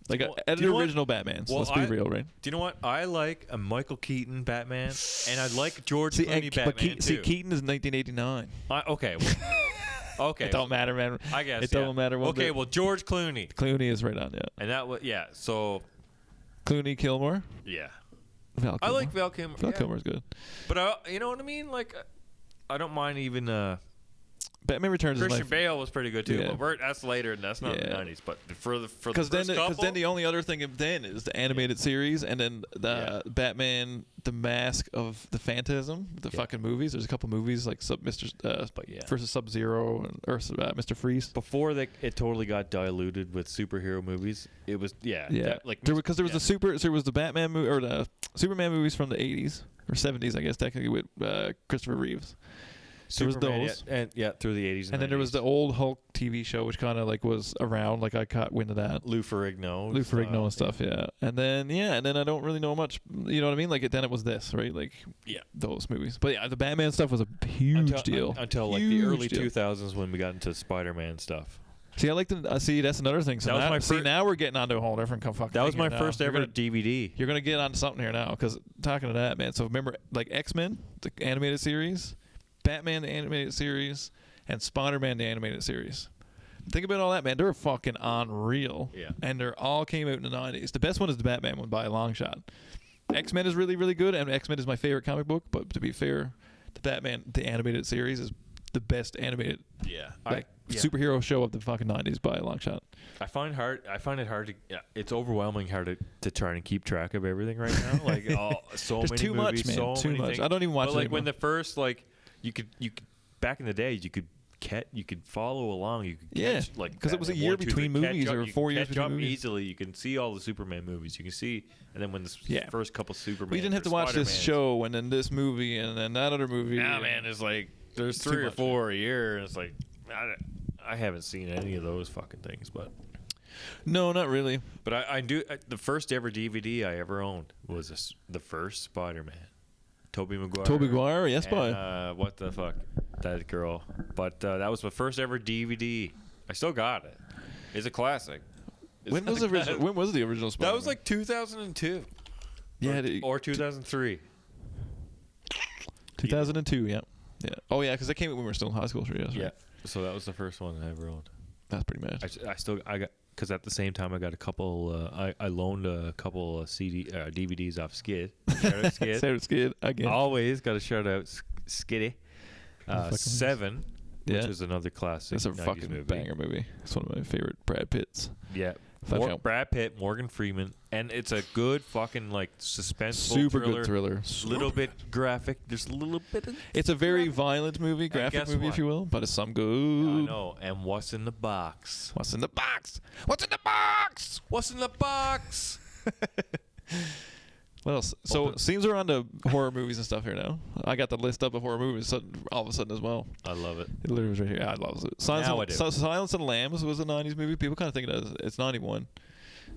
Like Well, at do you the know what? original Batmans. Well, Let's be real, right? Do you know what? I like a Michael Keaton Batman, and I like George Clooney Batman too. Keaton is 1989. Okay. Well, okay. It don't matter, man. I guess it don't matter. One Okay, bit. well, George Clooney, Clooney is right on. Yeah. and that was So Clooney, Kilmer. yeah, Val I Kilmer. like Val Kilmer. Val yeah. Kilmer's good. But you know what I mean? Like, I don't mind even. Batman Returns Christian is my Bale was pretty good too, Yeah. but that's later and that's not in the Yeah. 90s. But for the because first couple, the only other thing then is the animated series and then the Batman the Mask of the Phantasm the fucking movies. There's a couple movies like versus Sub-Zero and Mr. Freeze. before it totally got diluted with superhero movies, it was because there was the Batman movie or the Superman movies from the 80s or 70s I guess technically with Christopher Reeves. There was Superman, those. and through the 80s And then there was the old Hulk TV show, which kind of like was around. Like I caught wind of that. Lou Ferrigno And stuff, yeah. And then I don't really know much. You know what I mean? Like then it was this, right? Like those movies. But yeah, the Batman stuff was a huge deal until like the Huge early deal. 2000s when we got into Spider-Man stuff. See, I like to see. That's another thing. So That was now, my see, first- now we're getting onto a whole different fucking. That was thing my here first now. ever DVD. You're gonna get onto something here now, because talking to that man. So remember, like X-Men, the animated series, Batman, the animated series, and Spider-Man, the animated series. Think about all that, man. They're fucking unreal. Yeah. And they're all came out in the 90s. The best one is the Batman one by a long shot. X-Men is really, really good, and X-Men is my favorite comic book. But to be fair, the Batman, the animated series, is the best animated superhero show of the fucking 90s by a long shot. I find it hard to. Yeah, it's overwhelming hard to try and keep track of everything right now. Like so There's many too much, movies, man. so Too many much. things. I don't even watch But it like anymore. when the first you could back in the day you could follow along. You could catch, like 'cause it was a Batman year 1, 2, between 3, catch movies up- or you 4 can years catch between up movies. easily. You can see all the Superman movies. You can see, and then when the first couple Superman. We didn't have to watch this show and then this movie and then that other movie. Nah, man, it's like there's Too 3 or much. 4 a year, and it's like I haven't seen any of those fucking things, but. No, not really. But I do. The first ever DVD I ever owned was the first Spider-Man. Tobey Maguire. Tobey Maguire, yes, and, boy. what the fuck? That girl. But that was my first ever DVD. I still got it. It's a classic. When was the original Spider-Man? That was like 2002. Yeah, or 2003. 2002. Yeah. Oh yeah, because that came out when we were still in high school. Sure, yes, Yeah. right. So that was the first one I ever owned. That's pretty mad. I got because at the same time I got a couple. I loaned a couple of DVDs off Skid. Shout out Skid. Shout out Skid again. Always got to shout out Skiddy. Fucking Seven, which Yeah. is another classic. That's a 90s fucking movie. banger movie. It's one of my favorite Brad Pitts. Yeah. Fuck out. Brad Pitt, Morgan Freeman, and it's a good fucking like suspenseful Super good thriller. Little bit graphic. There's a little bit of It's a very violent movie, graphic guess movie, what? if you will, but it's some good. I know. And what's in the box? What's in the box? What's in the box? What's in the box? What else? So seems we're on to horror movies and stuff here now. I got the list up of horror movies all of a sudden as well. I love it. It literally was right here. Yeah, I love it. Silence of the Lambs was a 90s movie. People kind of think it's 91.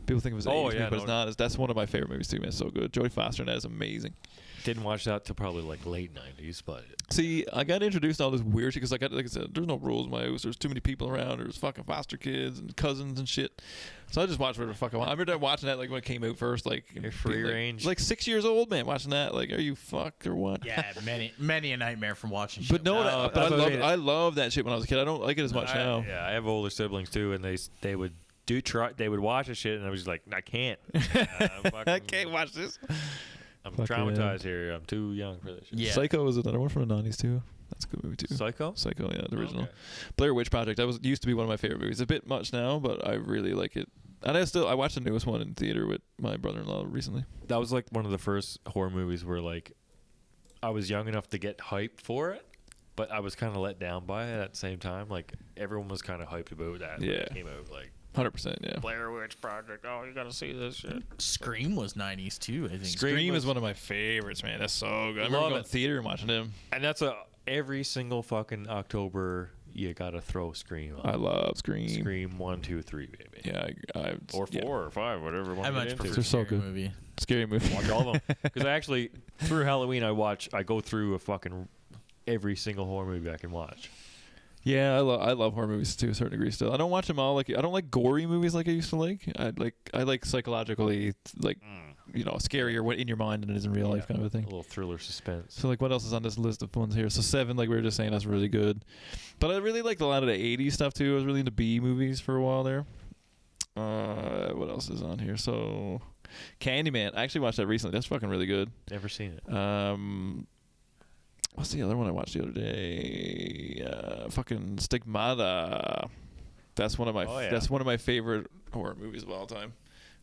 People think it was 80s movie, but it's not. That's one of my favorite movies too, man. It's so good. Jodie Foster in that is amazing. Didn't watch that till probably like late 90s, but see, I got introduced to all this weird shit because like I said, there's no rules in my house. There's too many people around. There's fucking foster kids and cousins and shit. So I just watched whatever the fuck I want. I remember watching that like when it came out first, like free range, like 6 years old, man, watching that. Like, are you fucked or what? Yeah, many a nightmare from watching. But no, I love that shit when I was a kid. I don't like it as much now. Yeah, I have older siblings too, and they would they would watch the shit, and I was just like, I can't. I can't watch this. I'm traumatized here. I'm too young for this shit. Yeah. Psycho was another one from the 90s too. That's a good movie too. Psycho, yeah, the original. Okay. Blair Witch Project. That used to be one of my favorite movies. A bit much now, but I really like it. And I watched the newest one in theater with my brother-in-law recently. That was like one of the first horror movies where like I was young enough to get hyped for it, but I was kind of let down by it at the same time. Like everyone was kind of hyped about that. Yeah, when it came out like 100%. Yeah. Blair Witch Project. Oh, you gotta see this shit. Scream was 90s too. I think Scream is one of my favorites, man. That's so good. I remember going to theater and watching him. And that's every single fucking October. You gotta throw Scream on. I love Scream. Scream 1, 2, 3, baby. Yeah, or 4 or 5, whatever. I much prefer They're so good. Movie. Scary movie. Watch all of them because I actually through Halloween I go through a fucking every single horror movie I can watch. Yeah, I love horror movies to a certain degree. Still, I don't watch them all. Like I don't like gory movies like I used to like. I like psychologically scarier in your mind than it is in real life kind of a thing. A little thriller suspense. So like, what else is on this list of ones here? So 7, like we were just saying, that's really good. But I really liked a lot of the 80s stuff too. I was really into B movies for a while there. What else is on here? So Candyman. I actually watched that recently. That's fucking really good. Never seen it. What's the other one I watched the other day? Fucking Stigmata. That's one of my that's one of my favorite horror movies of all time.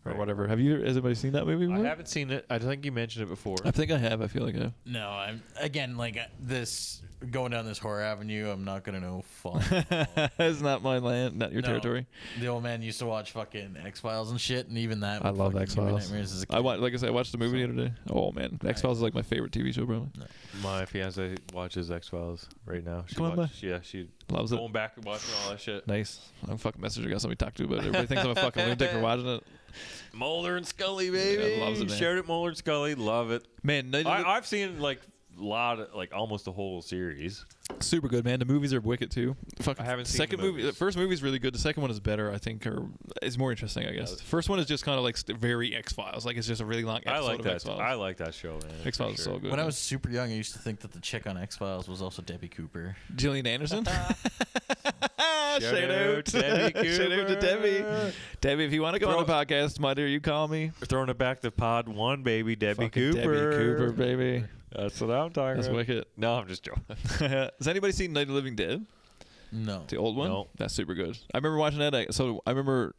Or whatever. Has anybody seen that movie before? I haven't seen it. I think you mentioned it before. I think I have. I feel like I have. No, I'm again like this going down this horror avenue. I'm not gonna know fun. It's not my land, not your territory. The old man used to watch fucking X-Files and shit, and even that. I love X-Files. Like I said, I watched the movie the other day. Oh man, X-Files is like my favorite TV show, probably. No. My fiance watches X-Files right now. She loves it. Going back and watching all that shit. Nice. I'm fucking messenger. Got somebody to talk to about it. Everybody thinks I'm a fucking lunatic for watching it. Mulder and Scully, baby. Yeah, loves it, man. Shared it, Mulder and Scully. Love it. Man, I've seen like a lot of almost the whole series. Super good, man. The movies are wicked too. I haven't seen second the movie. The first movie is really good. The second one is better, I think, or is more interesting, I guess. The first one is just kind of like very X-Files. Like it's just a really long episode of X-Files. I like that show, man. X-Files is so good. When I was super young, I used to think that the chick on X-Files was also Debbie Cooper. Gillian Anderson. Shout out Debbie Cooper. Shout out to Debbie. Debbie, if you want to go on the podcast, my dear, you call me. We're throwing it back to Pod 1, baby. Debbie Fucking Cooper. Debbie Cooper, baby. That's what I'm talking That's about. wicked. No, I'm just joking. Has anybody seen Night of the Living Dead? No. The old one? No. That's super good. I remember watching that. So I remember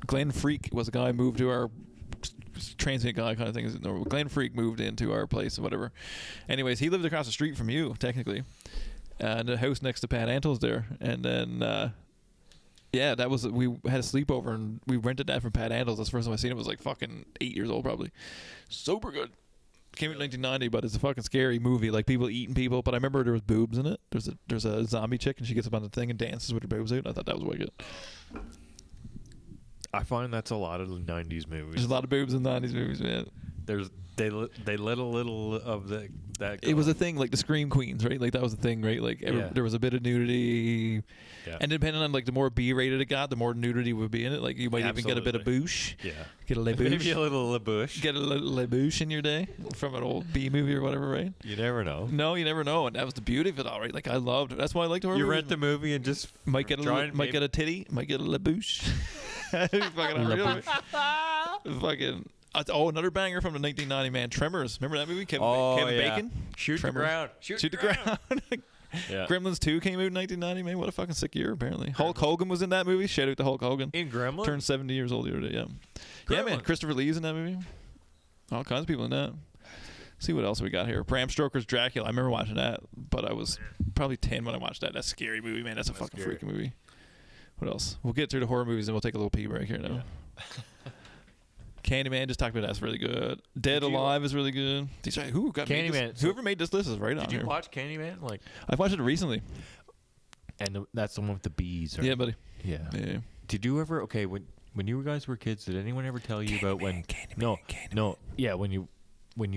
Glenn Freak was a guy who moved to our transient guy kind of thing. Glenn Freak moved into our place or whatever. Anyways, he lived across the street from you, technically. And the house next to Pat Antle's there. And then... yeah, that was we had a sleepover and we rented that from Pat Antle's. That's the first time I seen it. Was like fucking 8 years old probably. Super good. Came out in 1990, but it's a fucking scary movie. Like people eating people. But I remember there was boobs in it. There's a zombie chick and she gets up on the thing and dances with her boobs out. And I thought that was wicked. I find that's a lot of the 90s movies. There's a lot of boobs in 90s movies, man. They let a little of that go. It was a thing, like the Scream Queens, right? Like that was the thing, right? Like there was a bit of nudity, and depending on like the more B-rated it got, the more nudity would be in it. Like you might even get a bit of boosh. Yeah, get a le boosh. Maybe a little le boosh. Get a le boosh in your day from an old B movie or whatever, right? You never know. No, you never know, and that was the beauty of it all, right? Like I loved it. That's why I liked horror movies. You rent the movie and just might get a titty, might get a le boosh. Fucking unreal. Fucking. Oh, another banger from the 1990 man, Tremors. Remember that movie? Kevin Bacon. Shoot Tremors. the ground. Shoot the ground. Yeah. Gremlins 2 came out in 1990, man. What a fucking sick year, apparently. Hulk Hogan was in that movie. Shout out to Hulk Hogan. In Gremlins? Turned 70 years old the other day, yeah. Yeah, man. Christopher Lee's in that movie. All kinds of people in that. See what else we got here. Bram Stoker's Dracula. I remember watching that, but I was probably 10 when I watched that. That's a scary movie, man. That's a fucking freaking movie. What else? We'll get through the horror movies and we'll take a little pee break here now. Candyman, just talked about that's really good. Dead Alive is really good. These are, whoever made this list is right on Did you here. watch Candyman? Like, I've watched it recently. and that's the one with the bees. Right? Yeah, buddy. Yeah. Yeah. Did you ever? Okay, when you guys were kids, did anyone ever tell you about when? No. Yeah, when you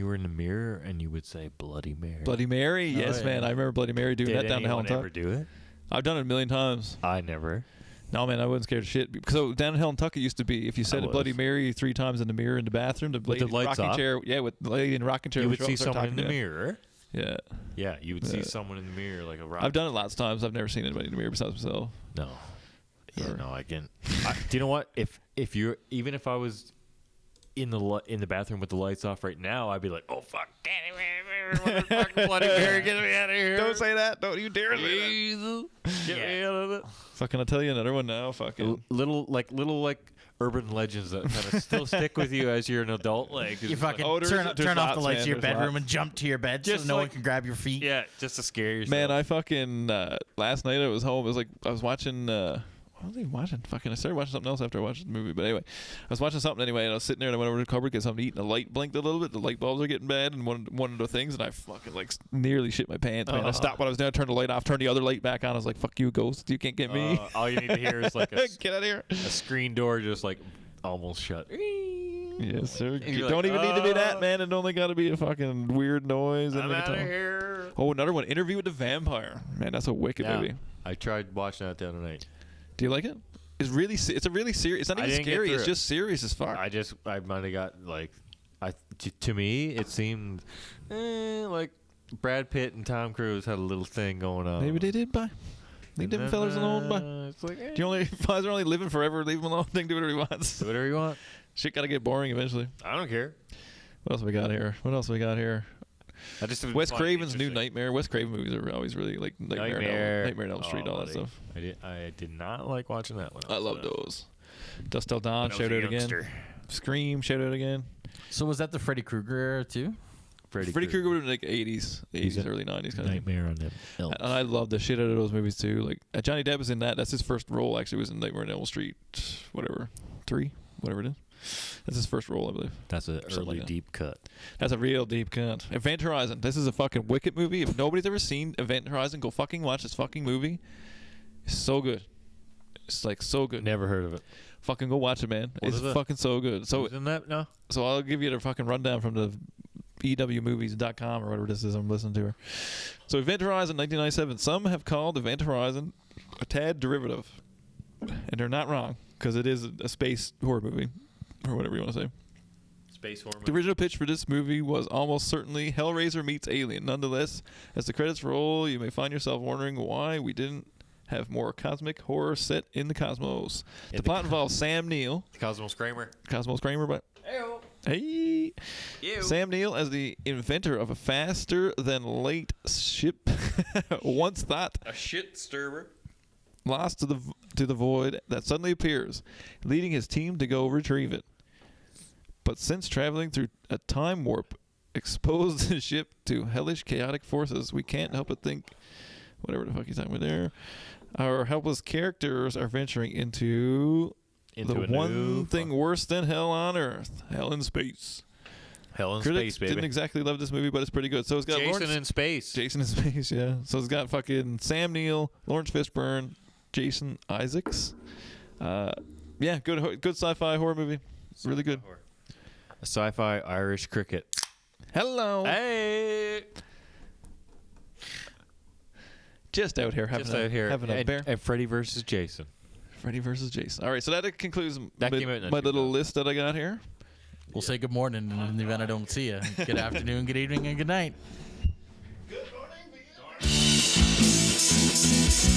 were in the mirror and you would say Bloody Mary. Bloody Mary, yes, yeah. man. I remember Bloody Mary doing that down to Hell and Did Tuck. anyone ever do it? I've done it a million times. I never. No, man, I wasn't scared of shit. So down in Hell and Tuck, it used to be if you said a Bloody Mary 3 times in the mirror in the bathroom, the lady the lights rocking off? chair, with the lady in the rocking chair, You would would see start someone in talking the to you. mirror. Yeah. Yeah, you would see someone in the mirror like a rock. I've done it lots of times. I've never seen anybody in the mirror besides myself. No. Yeah, no, I can. Do you know what? If you're even if I was in the bathroom with the lights off right now, I'd be like, oh fuck, Bloody Mary, get me out of here! Don't say that. Don't you dare say that. Get me out of it. Fucking, I'll tell you another one now. Fucking Little urban legends that kind of still stick with you as you're an adult. Like You fucking Oh, there's turn off lots, the lights man, of your there's bedroom lots. and jump to your bed Just so no like- one can grab your feet. yeah, just to scare yourself. man, I fucking last night I was home. It was like I was watching. What was I watching? Fucking, I started watching something else after I watched the movie. But anyway, I was watching something anyway, and I was sitting there, and I went over to the cupboard to get something to eat, and the light blinked a little bit. The light bulbs are getting bad, and one of the things, and I fucking like nearly shit my pants, man. I stopped what I was doing, I turned the light off, turned the other light back on. I was like, "Fuck you, ghost! You can't get me." All you need to hear is like Get out of here. a screen door just like almost shut. Yes, sir. And you're Don't like, even need to be that, man. It only got to be a fucking weird noise. I'm and out of here. Oh, another one. Interview with the Vampire. Man, that's a wicked Yeah, movie. I tried watching that the other night. Do you like it? It's really. It's a really serious. It's not I even didn't get scary. through It's it. just serious as fuck. I might have got like, to me it seemed like Brad Pitt and Tom Cruise had a little thing going on. Maybe they did, bye. Leave them fellas alone, bye. It's like, Do you only guys are only living forever? Leave him alone. They can do whatever he wants. do whatever you want. Shit gotta get boring eventually. I don't care. What else we got here? I just Wes find it Craven's new interesting. Nightmare. Wes Craven movies are always really like Nightmare on Elm Street, all that buddy. stuff. I did not like watching that one. I love those. Dust Till Dawn, When I was shout a out again. youngster. Scream, shout out again. So was that the Freddy Krueger era too? Freddy Krueger would have been like 80s, early 90s kind of. Nightmare on them. And I love the shit out of those movies too. Like Johnny Depp was in that. That's his first role. Actually, was in Nightmare on Elm Street, whatever, 3, whatever it is. That's his first role, I believe. That's an Something early like that. deep cut. That's a real deep cut. Event Horizon. This is a fucking wicked movie. If nobody's ever seen Event Horizon, go fucking watch this fucking movie. It's so good. It's like so good. Never heard of it. Fucking go watch it, man. What It's is it? fucking so good. So Who's in that? No. So I'll give you the fucking rundown from the EWmovies.com or whatever this is I'm listening to her. So Event Horizon 1997. Some have called Event Horizon a tad derivative. And they're not wrong, because it is a space horror movie, or whatever you want to say. Space horror. The original pitch for this movie was almost certainly Hellraiser meets Alien. Nonetheless, as the credits roll, you may find yourself wondering why we didn't have more cosmic horror set in the cosmos. The plot involves Sam Neill. Cosmos Kramer. Cosmos Kramer, but hey, Sam Neill as the inventor of a faster-than-light ship, once thought A shit stirrer. lost to the void that suddenly appears, leading his team to go retrieve it. But since traveling through a time warp exposed the ship to hellish chaotic forces, we can't help but think, whatever the fuck he's talking about there, our helpless characters are venturing into the a one new thing worse than hell on Earth, hell in space. Hell in Critics space, baby. didn't exactly love this movie, but it's pretty good. So it's got Jason Lawrence, in space. Jason in space, yeah. So it's got fucking Sam Neill, Lawrence Fishburne, Jason Isaacs. Yeah, good sci-fi horror movie. Really good. A sci-fi Irish cricket. Hello. Hey. Just out here having a bear. And Freddy versus Jason. Freddy versus Jason. All right, so that concludes That came out in my little list that I got here. We'll say good morning in the event I don't see you. Good afternoon, good evening, and good night. Good morning, Vietnam.